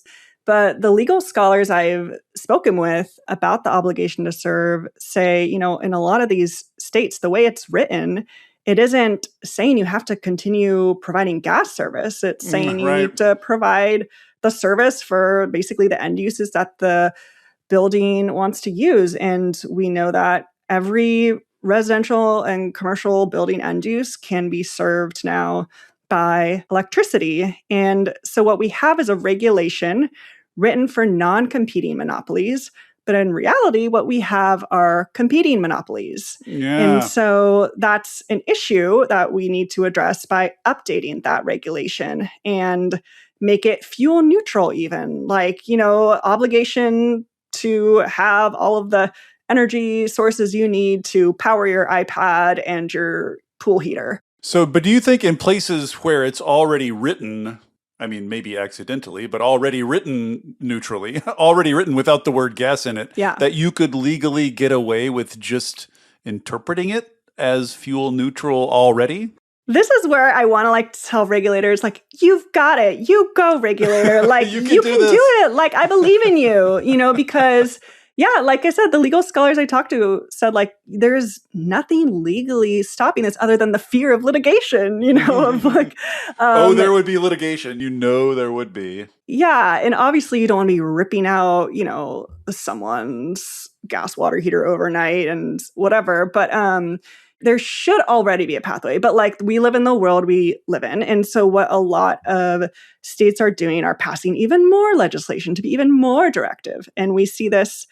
But the legal scholars I've spoken with about the obligation to serve say, in a lot of these states, the way it's written, it isn't saying you have to continue providing gas service. It's saying you need to provide the service for basically the end uses that the building wants to use. And we know that every residential and commercial building end use can be served now by electricity. And so what we have is a regulation written for non-competing monopolies. But in reality, what we have are competing monopolies. Yeah. And so that's an issue that we need to address by updating that regulation and make it fuel neutral even. Like, obligation to have all of the energy sources you need to power your iPad and your pool heater. So, but do you think in places where it's already written, I mean, maybe accidentally, but already written neutrally, already written without the word gas in it, that you could legally get away with just interpreting it as fuel neutral already? This is where I want to tell regulators, you've got it. You go, regulator. you can do it. I believe in you, because like I said, the legal scholars I talked to said there's nothing legally stopping this other than the fear of litigation, there would be litigation. There would be. Yeah. And obviously you don't want to be ripping out, someone's gas water heater overnight and whatever. But, there should already be a pathway, but we live in the world we live in. And so what a lot of states are doing are passing even more legislation to be even more directive. And we see this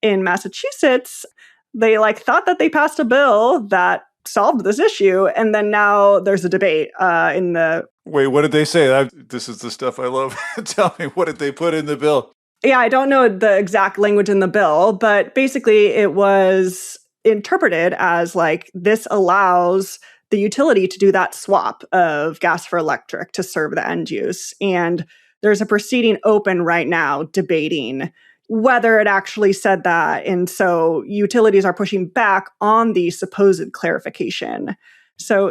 in Massachusetts. They thought that they passed a bill that solved this issue. And then now there's a debate in the... Wait, what did they say? This is the stuff I love. Tell me, what did they put in the bill? Yeah, I don't know the exact language in the bill, but basically it was interpreted as this allows the utility to do that swap of gas for electric to serve the end use. And there's a proceeding open right now debating whether it actually said that. And so utilities are pushing back on the supposed clarification. So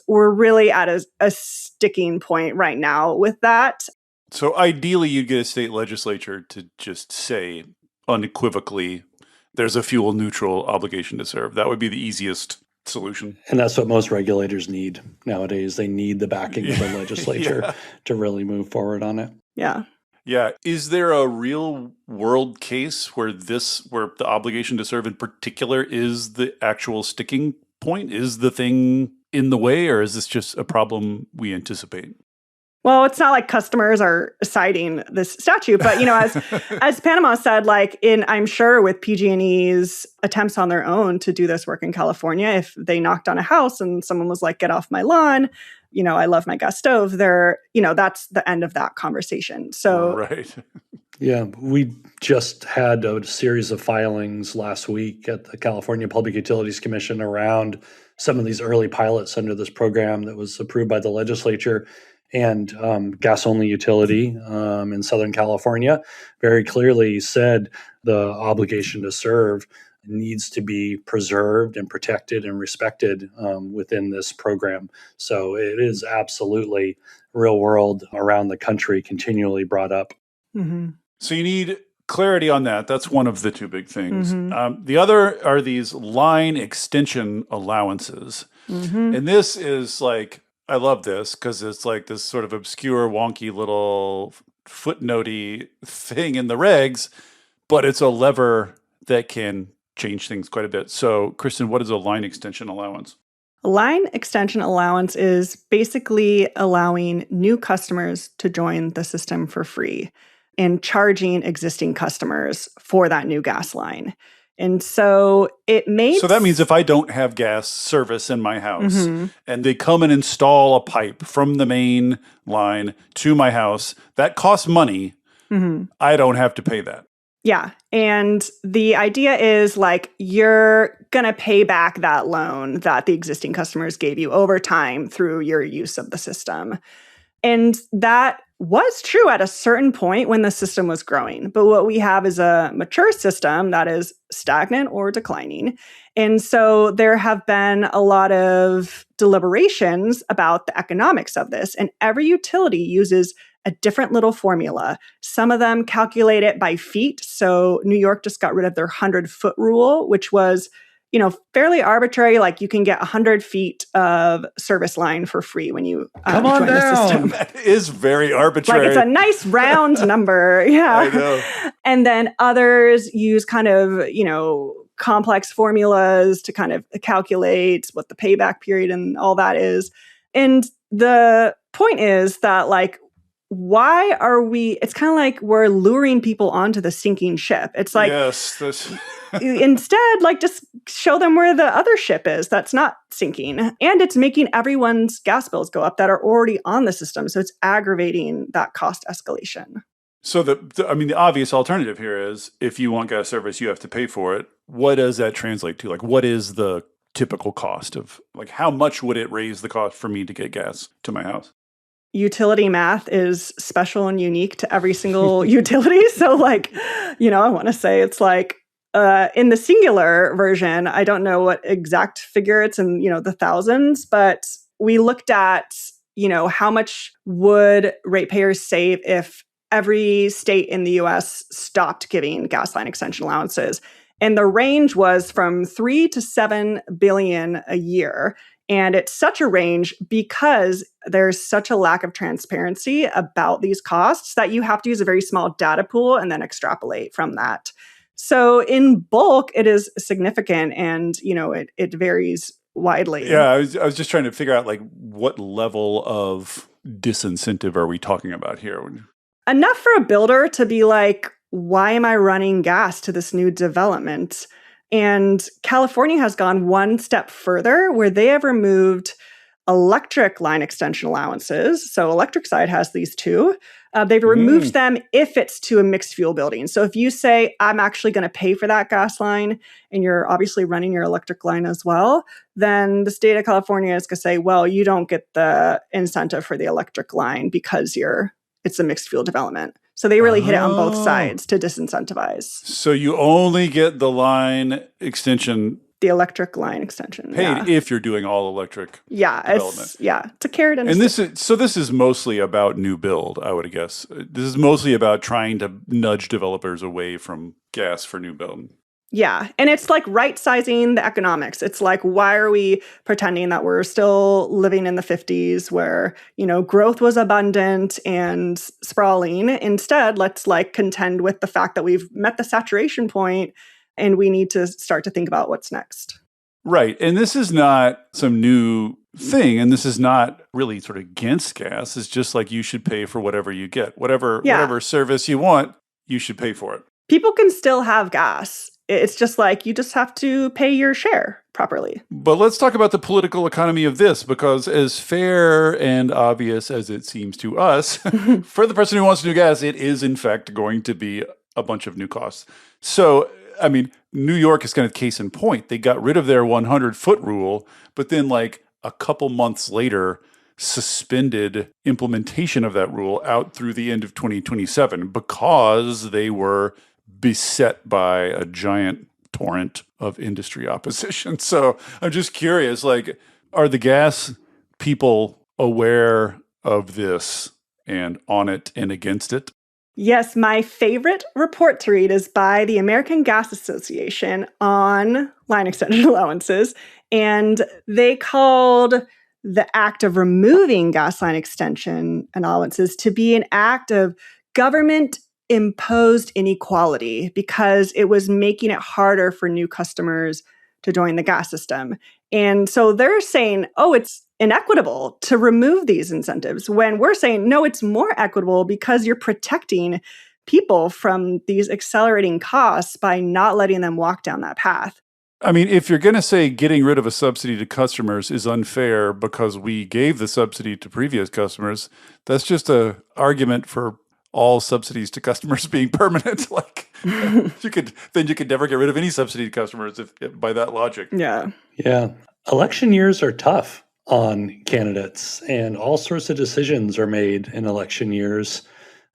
we're really at a sticking point right now with that. So ideally, you'd get a state legislature to just say unequivocally, there's a fuel neutral obligation to serve. That would be the easiest solution. And that's what most regulators need nowadays. They need the backing of the legislature to really move forward on it. Yeah. Yeah. Is there a real world case where the obligation to serve in particular is the actual sticking point? Is the thing in the way, or is this just a problem we anticipate? Well, it's not like customers are citing this statute, but as Panama said, I'm sure with PG&E's attempts on their own to do this work in California, if they knocked on a house and someone was like, "Get off my lawn," I love my gas stove. That's the end of that conversation. So right. Yeah, we just had a series of filings last week at the California Public Utilities Commission around some of these early pilots under this program that was approved by the legislature. And gas-only utility in Southern California very clearly said the obligation to serve needs to be preserved and protected and respected within this program. So it is absolutely real world around the country continually brought up. Mm-hmm. So you need clarity on that. That's one of the two big things. Mm-hmm. The other are these line extension allowances. Mm-hmm. And this is I love this because it's like this sort of obscure, wonky little footnotey thing in the regs, but it's a lever that can change things quite a bit. So, Kristin, what is a line extension allowance? Line extension allowance is basically allowing new customers to join the system for free and charging existing customers for that new gas line. And so it makes... So that means if I don't have gas service in my house Mhm. and they come and install a pipe from the main line to my house, that costs money. Mhm. I don't have to pay that. Yeah. And the idea is like you're going to pay back that loan that the existing customers gave you over time through your use of the system. And that was true at a certain point when the system was growing. But what we have is a mature system that is stagnant or declining. And so there have been a lot of deliberations about the economics of this. And every utility uses a different little formula. Some of them calculate it by feet. So New York just got rid of their 100-foot rule, which was, fairly arbitrary. Like you can get 100 feet of service line for free when you Come on join the down. system. That is very arbitrary. Like it's a nice round number. Yeah. I know. And then others use kind of, complex formulas to kind of calculate what the payback period and all that is. And the point is that why are it's kind of like we're luring people onto the sinking ship. It's like, yes, instead, just show them where the other ship is that's not sinking. And it's making everyone's gas bills go up that are already on the system. So it's aggravating that cost escalation. So the obvious alternative here is if you want gas service, you have to pay for it. What does that translate to? What is the typical cost of, how much would it raise the cost for me to get gas to my house? Utility math is special and unique to every single utility. So I want to say it's in the singular version, I don't know what exact figure it's in, the thousands, but we looked at, how much would ratepayers save if every state in the US stopped giving gas line extension allowances. And the range was from 3 to 7 billion a year. And it's such a range because there's such a lack of transparency about these costs that you have to use a very small data pool and then extrapolate from that. So in bulk, it is significant and, it varies widely. Yeah, I was just trying to figure out what level of disincentive are we talking about here? Enough for a builder to be like, why am I running gas to this new development? And California has gone one step further where they have removed electric line extension allowances. So electric side has these too. They've removed them if it's to a mixed fuel building. So if you say, I'm actually going to pay for that gas line, and you're obviously running your electric line as well, then the state of California is going to say, well, you don't get the incentive for the electric line because it's a mixed fuel development. So they really hit it on both sides to disincentivize. So you only get the line extension, the electric line extension, paid if you're doing all electric development. It's a carrot and a stick. This is mostly about new build, I would guess. This is mostly about trying to nudge developers away from gas for new build. Yeah. And it's right sizing the economics. It's why are we pretending that we're still living in the 50s where, growth was abundant and sprawling? Instead, let's contend with the fact that we've met the saturation point and we need to start to think about what's next. Right. And this is not some new thing. And this is not really sort of against gas. It's just you should pay for whatever you get. Whatever service you want, you should pay for it. People can still have gas. It's just you just have to pay your share properly. But let's talk about the political economy of this, because as fair and obvious as it seems to us, for the person who wants to do gas, it is in fact going to be a bunch of new costs. So, New York is kind of case in point. They got rid of their 100-foot rule, but then a couple months later, suspended implementation of that rule out through the end of 2027 because they were beset by a giant torrent of industry opposition. So I'm just curious, are the gas people aware of this and on it and against it? Yes, my favorite report to read is by the American Gas Association on line extension allowances. And they called the act of removing gas line extension allowances to be an act of government imposed inequality because it was making it harder for new customers to join the gas system. And so they're saying, oh, it's inequitable to remove these incentives, when we're saying, no, it's more equitable because you're protecting people from these accelerating costs by not letting them walk down that path. I mean, if you're going to say getting rid of a subsidy to customers is unfair because we gave the subsidy to previous customers, that's just an argument for all subsidies to customers being permanent. Like you could never get rid of any subsidy to customers if by that logic. Yeah. Yeah. Election years are tough on candidates, and all sorts of decisions are made in election years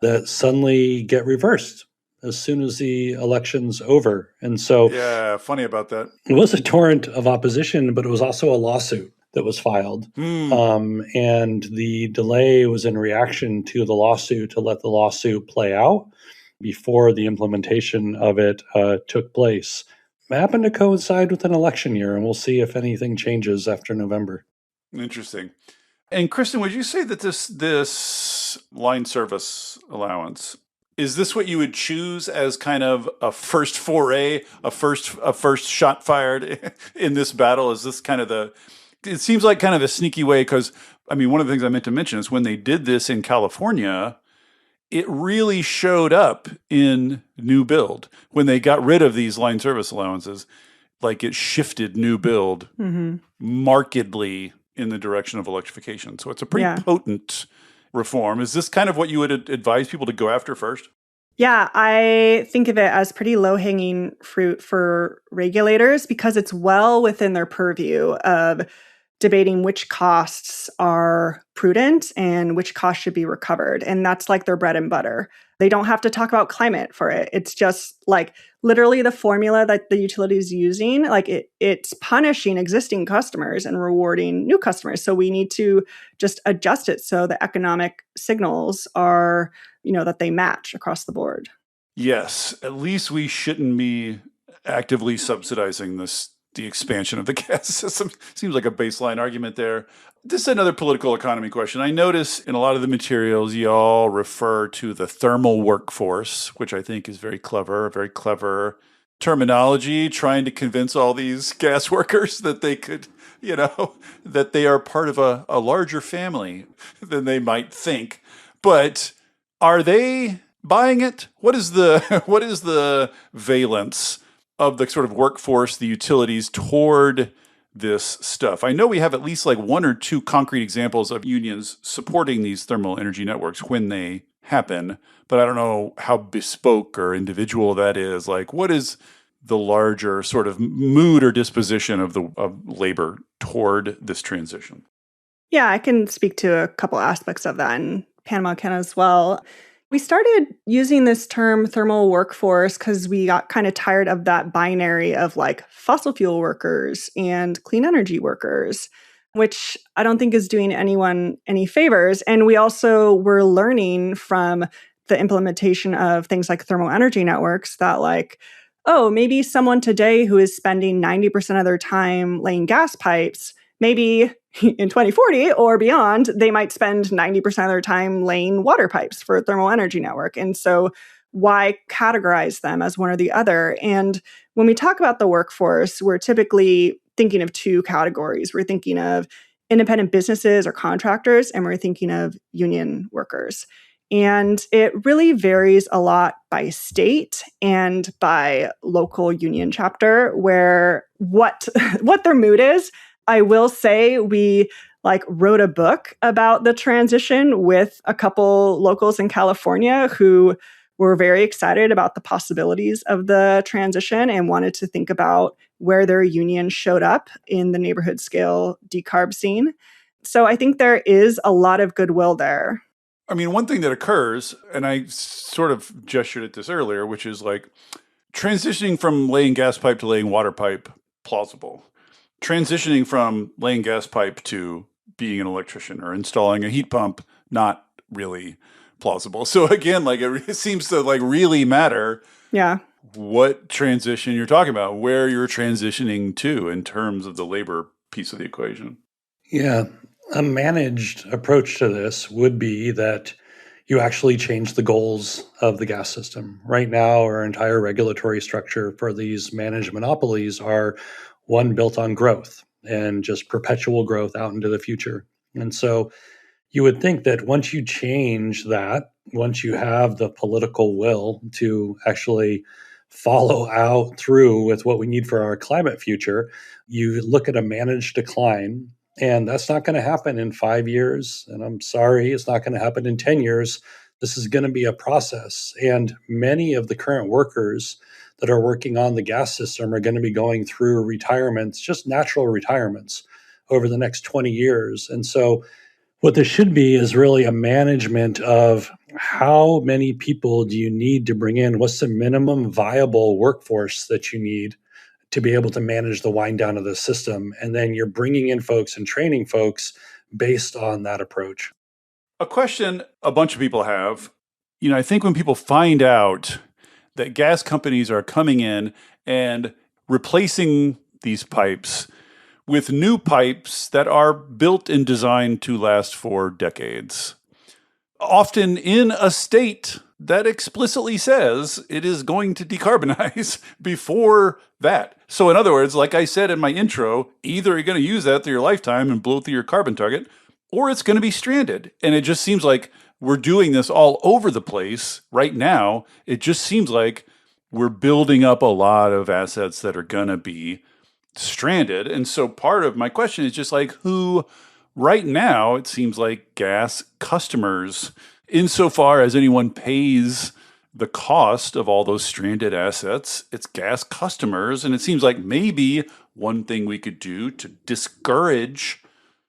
that suddenly get reversed as soon as the election's over. And so yeah, funny about that. It was a torrent of opposition, but it was also a lawsuit that was filed. And the delay was in reaction to the lawsuit to let the lawsuit play out before the implementation of it took place. It happened to coincide with an election year, and we'll see if anything changes after November. Interesting. And Kristin, would you say that this line service allowance, is this what you would choose as kind of a first foray, a first shot fired in this battle? Is this kind of it seems like kind of a sneaky way, because, I mean, one of the things I meant to mention is when they did this in California, it really showed up in new build. When they got rid of these line service allowances, like it shifted new build markedly in the direction of electrification. So it's a pretty potent reform. Is this kind of what you would advise people to go after first? Yeah, I think of it as pretty low-hanging fruit for regulators because it's well within their purview of debating which costs are prudent and which costs should be recovered. And that's like their bread and butter. They don't have to talk about climate for it. It's just like literally the formula that the utility is using, like it's punishing existing customers and rewarding new customers. So we need to just adjust it so the economic signals are, that they match across the board. Yes, at least we shouldn't be actively subsidizing the expansion of the gas system. Seems like a baseline argument there. This is another political economy question. I notice in a lot of the materials, y'all refer to the thermal workforce, which I think is very clever terminology, trying to convince all these gas workers that they could, that they are part of a larger family than they might think. But are they buying it? What is the valence of the sort of workforce, the utilities toward this stuff? I know we have at least like one or two concrete examples of unions supporting these thermal energy networks when they happen, but I don't know how bespoke or individual that is. Like, what is the larger sort of mood or disposition of labor toward this transition? Yeah, I can speak to a couple aspects of that, and Panama can as well. We started using this term thermal workforce because we got kind of tired of that binary of like fossil fuel workers and clean energy workers, which I don't think is doing anyone any favors. And we also were learning from the implementation of things like thermal energy networks that like, oh, maybe someone today who is spending 90% of their time laying gas pipes, maybe in 2040 or beyond, they might spend 90% of their time laying water pipes for a thermal energy network. And so why categorize them as one or the other? And when we talk about the workforce, we're typically thinking of two categories. We're thinking of independent businesses or contractors, and we're thinking of union workers. And it really varies a lot by state and by local union chapter where what their mood is. I will say we wrote a book about the transition with a couple locals in California who were very excited about the possibilities of the transition and wanted to think about where their union showed up in the neighborhood scale decarb scene. So I think there is a lot of goodwill there. I mean, one thing that occurs, and I sort of gestured at this earlier, which is like transitioning from laying gas pipe to laying water pipe, plausible. Transitioning from laying gas pipe to being an electrician or installing a heat pump, not really plausible. So again, it seems to really matter what transition you're talking about, where you're transitioning to in terms of the labor piece of the equation. Yeah. A managed approach to this would be that you actually change the goals of the gas system. Right now, our entire regulatory structure for these managed monopolies are one built on growth and just perpetual growth out into the future. And so you would think that once you change that, once you have the political will to actually follow out through with what we need for our climate future, you look at a managed decline. And that's not going to happen in 5 years. And I'm sorry, it's not going to happen in 10 years. This is going to be a process. And many of the current workers that are working on the gas system are going to be going through retirements, just natural retirements over the next 20 years. And so what this should be is really a management of how many people do you need to bring in? What's the minimum viable workforce that you need to be able to manage the wind down of the system? And then you're bringing in folks and training folks based on that approach. A question a bunch of people have, I think when people find out that gas companies are coming in and replacing these pipes with new pipes that are built and designed to last for decades, often in a state that explicitly says it is going to decarbonize before that. So in other words, like I said in my intro, either you're going to use that through your lifetime and blow through your carbon target, or it's going to be stranded. And it just seems like we're doing this all over the place right now. It just seems like we're building up a lot of assets that are going to be stranded. And so part of my question is just like, who right now, it seems like gas customers, insofar as anyone pays the cost of all those stranded assets, it's gas customers. And it seems like maybe one thing we could do to discourage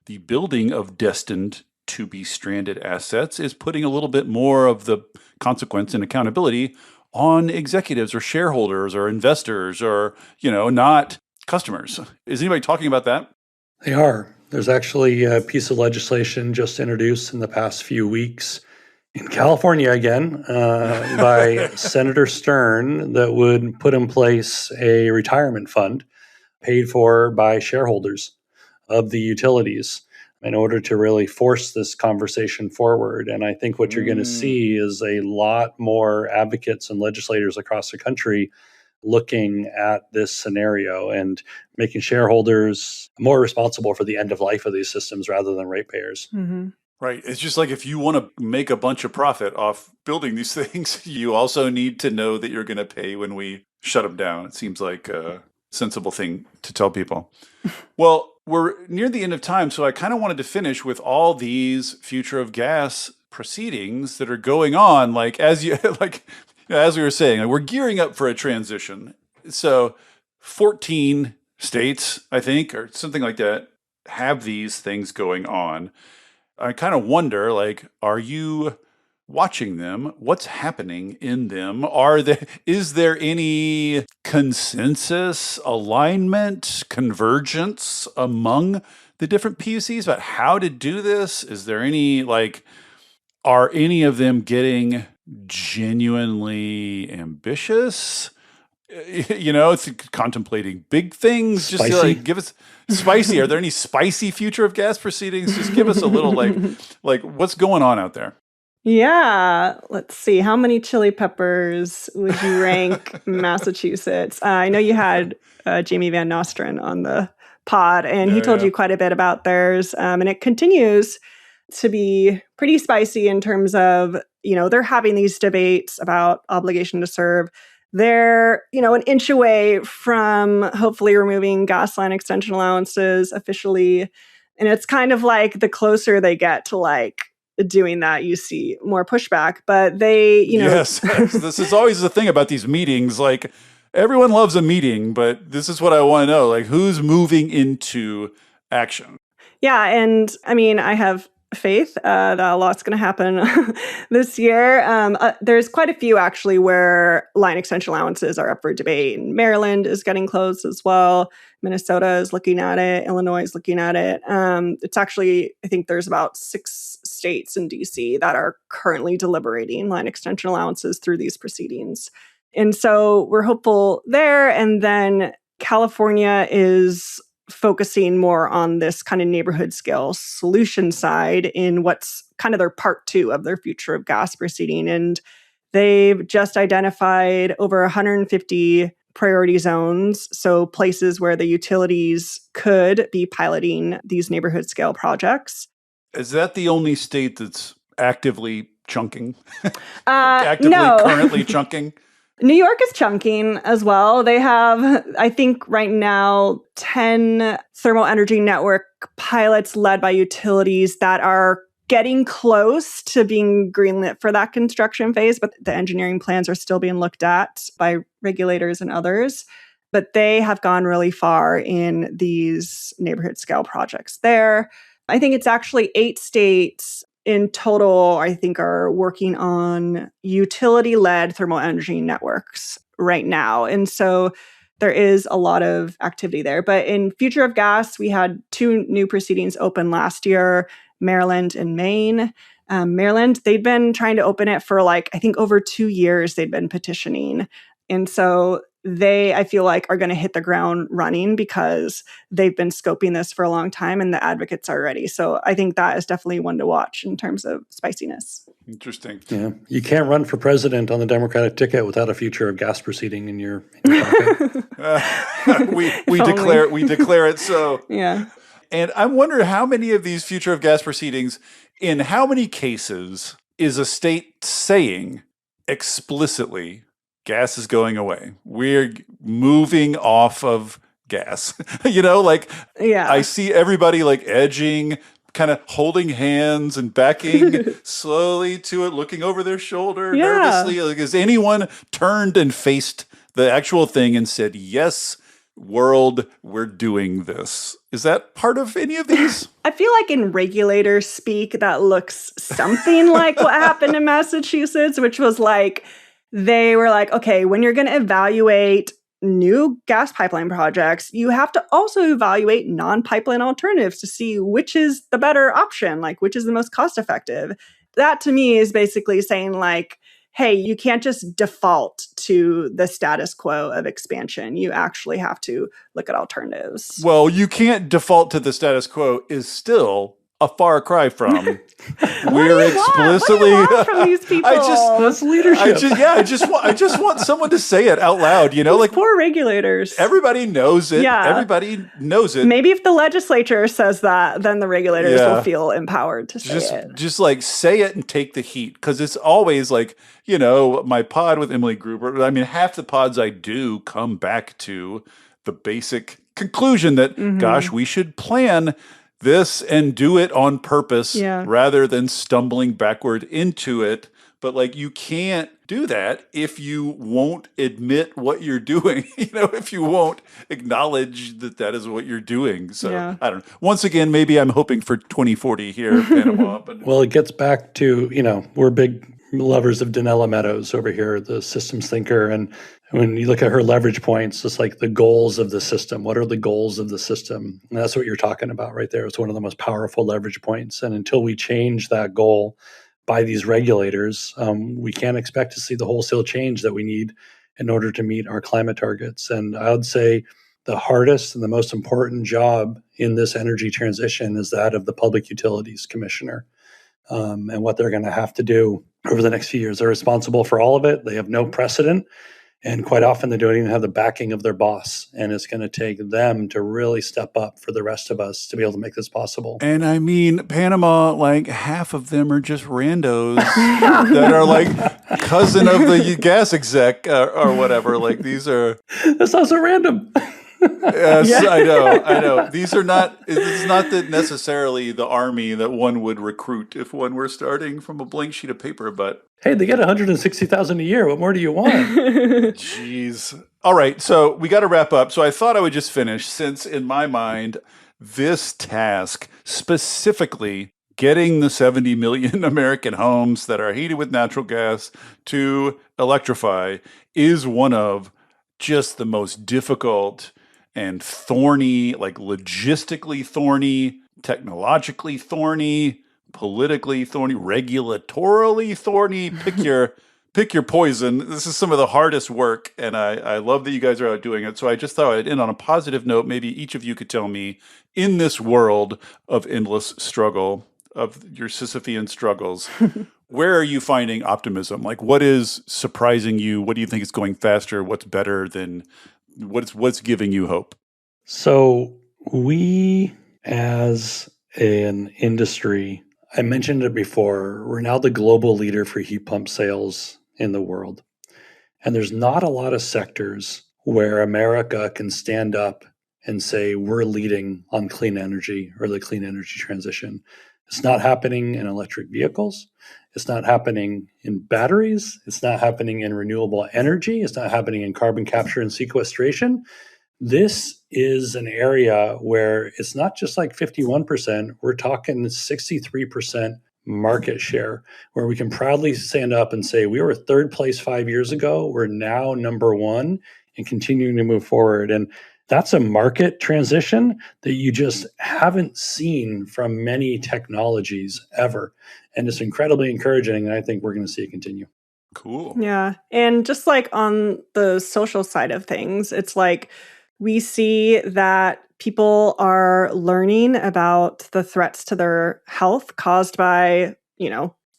the building of destined to be stranded assets is putting a little bit more of the consequence and accountability on executives or shareholders or investors or, not customers. Is anybody talking about that? They are. There's actually a piece of legislation just introduced in the past few weeks in California again by Senator Stern that would put in place a retirement fund paid for by shareholders of the utilities in order to really force this conversation forward. And I think what you're going to see is a lot more advocates and legislators across the country looking at this scenario and making shareholders more responsible for the end of life of these systems rather than ratepayers. Mm-hmm. Right. It's just like if you want to make a bunch of profit off building these things, you also need to know that you're going to pay when we shut them down. It seems like a sensible thing to tell people. Well, we're near the end of time, so I kind of wanted to finish with all these future of gas proceedings that are going on. Like as we were saying, like, we're gearing up for a transition. So 14 states, I think, or something like that, have these things going on. I kind of wonder, like, are you watching them? What's happening in them? Is there any consensus, alignment, convergence among the different PUCs about how to do this? Is there any, are any of them getting genuinely ambitious? It's contemplating big things. Spicy. Just to, give us spicy. Are there any spicy future of gas proceedings? Just give us a little like what's going on out there. Yeah, let's see. How many chili peppers would you rank Massachusetts? I know you had Jamie Van Nostrand on the pod, and he told you quite a bit about theirs. And it continues to be pretty spicy in terms of, they're having these debates about obligation to serve. They're, an inch away from hopefully removing gas line extension allowances officially. And it's kind of like the closer they get to doing that, you see more pushback. But they, Yes, this is always the thing about these meetings. Like, everyone loves a meeting, but this is what I want to know. Like, who's moving into action? Yeah. And I mean, I have faith that a lot's going to happen this year. There's quite a few actually where line extension allowances are up for debate. And Maryland is getting close as well. Minnesota is looking at it. Illinois is looking at it. It's actually, I think there's about 6 states in DC that are currently deliberating line extension allowances through these proceedings. And so we're hopeful there. And then California is focusing more on this kind of neighborhood scale solution side in what's kind of their part 2 of their future of gas proceeding. And they've just identified over 150 priority zones, so places where the utilities could be piloting these neighborhood scale projects. Is that the only state that's actively chunking? No. Currently chunking? New York is chunking as well. They have, I think right now, 10 thermal energy network pilots led by utilities that are getting close to being greenlit for that construction phase, but the engineering plans are still being looked at by regulators and others. But they have gone really far in these neighborhood scale projects there. I think it's actually 8 states in total, I think, are working on utility-led thermal energy networks right now. And so there is a lot of activity there. But in Future of Gas, we had 2 new proceedings open last year, Maryland and Maine. Maryland, they'd been trying to open it for I think over 2 years they'd been petitioning. And so they, I feel like, are going to hit the ground running because they've been scoping this for a long time and the advocates are ready. So I think that is definitely one to watch in terms of spiciness. Interesting. Yeah. You can't run for president on the Democratic ticket without a Future of Gas proceeding in your pocket. we declare it so. Yeah. And I wonder how many of these Future of Gas proceedings, in how many cases is a state saying explicitly, gas is going away. We're moving off of gas. Yeah. I see everybody edging, kind of holding hands and backing slowly to it, looking over their shoulder nervously. Has anyone turned and faced the actual thing and said, yes, world, we're doing this? Is that part of any of these? I feel like in regulator speak, that looks something like what happened in Massachusetts, which was they were okay, when you're going to evaluate new gas pipeline projects, you have to also evaluate non-pipeline alternatives to see which is the better option, which is the most cost effective. That to me is basically saying hey, you can't just default to the status quo of expansion. You actually have to look at alternatives. Well, you can't default to the status quo is still a far cry from. We're explicitly what do you want from these people? That's leadership. I just want someone to say it out loud. These poor regulators. Everybody knows it. Yeah. Everybody knows it. Maybe if the legislature says that, then the regulators will feel empowered to say it. Just say it and take the heat, because it's always my pod with Emily Gruber. I mean, half the pods I do come back to the basic conclusion that, gosh, we should plan this and do it on purpose rather than stumbling backward into it. But you can't do that if you won't admit what you're doing, if you won't acknowledge that is what you're doing. So I don't know. Once again, maybe I'm hoping for 2040 here in Panama. But well, it gets back to, we're big lovers of Donella Meadows over here, the systems thinker. And when you look at her leverage points, it's the goals of the system. What are the goals of the system? And that's what you're talking about right there. It's one of the most powerful leverage points. And until we change that goal by these regulators, we can't expect to see the wholesale change that we need in order to meet our climate targets. And I would say the hardest and the most important job in this energy transition is that of the Public Utilities Commissioner. And what they're going to have to do over the next few years. They're responsible for all of it. They have no precedent. And quite often they don't even have the backing of their boss. And it's going to take them to really step up for the rest of us to be able to make this possible. And I mean, Panama, half of them are just randos that are cousin of the gas exec or whatever. These are... That's also random. Yes, I know. These are not, it's not that necessarily the army that one would recruit if one were starting from a blank sheet of paper, but... Hey, they get $160,000 a year. What more do you want? Jeez. All right, so we got to wrap up. So I thought I would just finish, since in my mind, this task, specifically getting the 70 million American homes that are heated with natural gas to electrify, is one of just the most difficult and thorny, logistically thorny, technologically thorny, politically thorny, regulatorily thorny, pick your poison. This is some of the hardest work, and I love that you guys are out doing it. So I just thought I'd end on a positive note. Maybe each of you could tell me, in this world of endless struggle, of your Sisyphean struggles, where are you finding optimism? Like, what is surprising you? What do you think is going faster? What's better than what's giving you hope? So we, as an industry, I mentioned it before, we're now the global leader for heat pump sales in the world. And there's not a lot of sectors where America can stand up and say, we're leading on clean energy or the clean energy transition. It's not happening in electric vehicles. It's not happening in batteries. It's not happening in renewable energy. It's not happening in carbon capture and sequestration. This is an area where it's not just like 51%, we're talking 63% market share, where we can proudly stand up and say, we were third place 5 years ago, we're now number one and continuing to move forward. And that's a market transition that you just haven't seen from many technologies ever. And it's incredibly encouraging, and I think we're going to see it continue. Cool. Yeah. And just like on the social side of things, it's like we see that people are learning about the threats to their health caused by,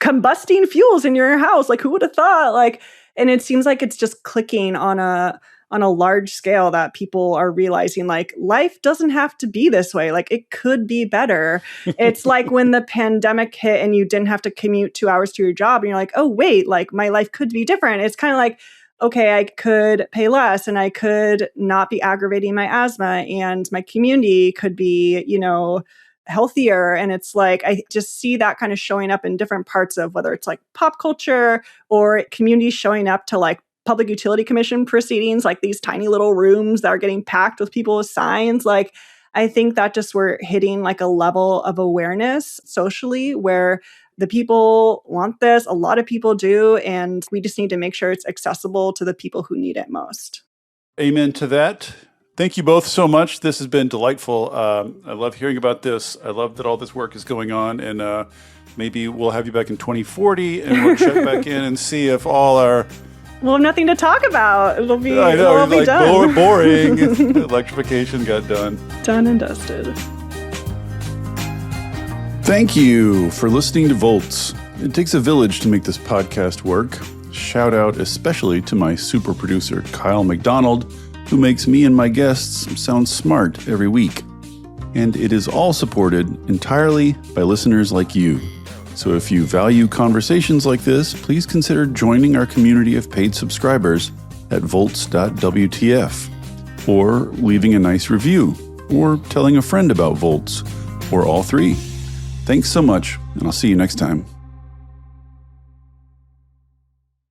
combusting fuels in your house. Like, who would have thought? Like, and it seems like it's just clicking on a large scale that people are realizing, like, life doesn't have to be this way. Like, it could be better. It's like when the pandemic hit and you didn't have to commute 2 hours to your job and you're like, oh, wait, like my life could be different. It's kind of like, okay, I could pay less and I could not be aggravating my asthma and my community could be, healthier. And it's like, I just see that kind of showing up in different parts of whether it's like pop culture or communities showing up to like Public Utility Commission proceedings, like these tiny little rooms that are getting packed with people with signs. Like, I think that just we're hitting like a level of awareness socially where the people want this. A lot of people do. And we just need to make sure it's accessible to the people who need it most. Amen to that. Thank you both so much. This has been delightful. I love hearing about this. I love that all this work is going on. And maybe we'll have you back in 2040 and we'll check back in and see if all our... We'll have nothing to talk about. It'll be I know, it'll be like done. boring. Electrification got done. Done and dusted. Thank you for listening to Volts. It takes a village to make this podcast work. Shout out especially to my super producer, Kyle McDonald, who makes me and my guests sound smart every week. And it is all supported entirely by listeners like you. So if you value conversations like this, please consider joining our community of paid subscribers at volts.wtf, or leaving a nice review, or telling a friend about Volts, or all three. Thanks so much, and I'll see you next time.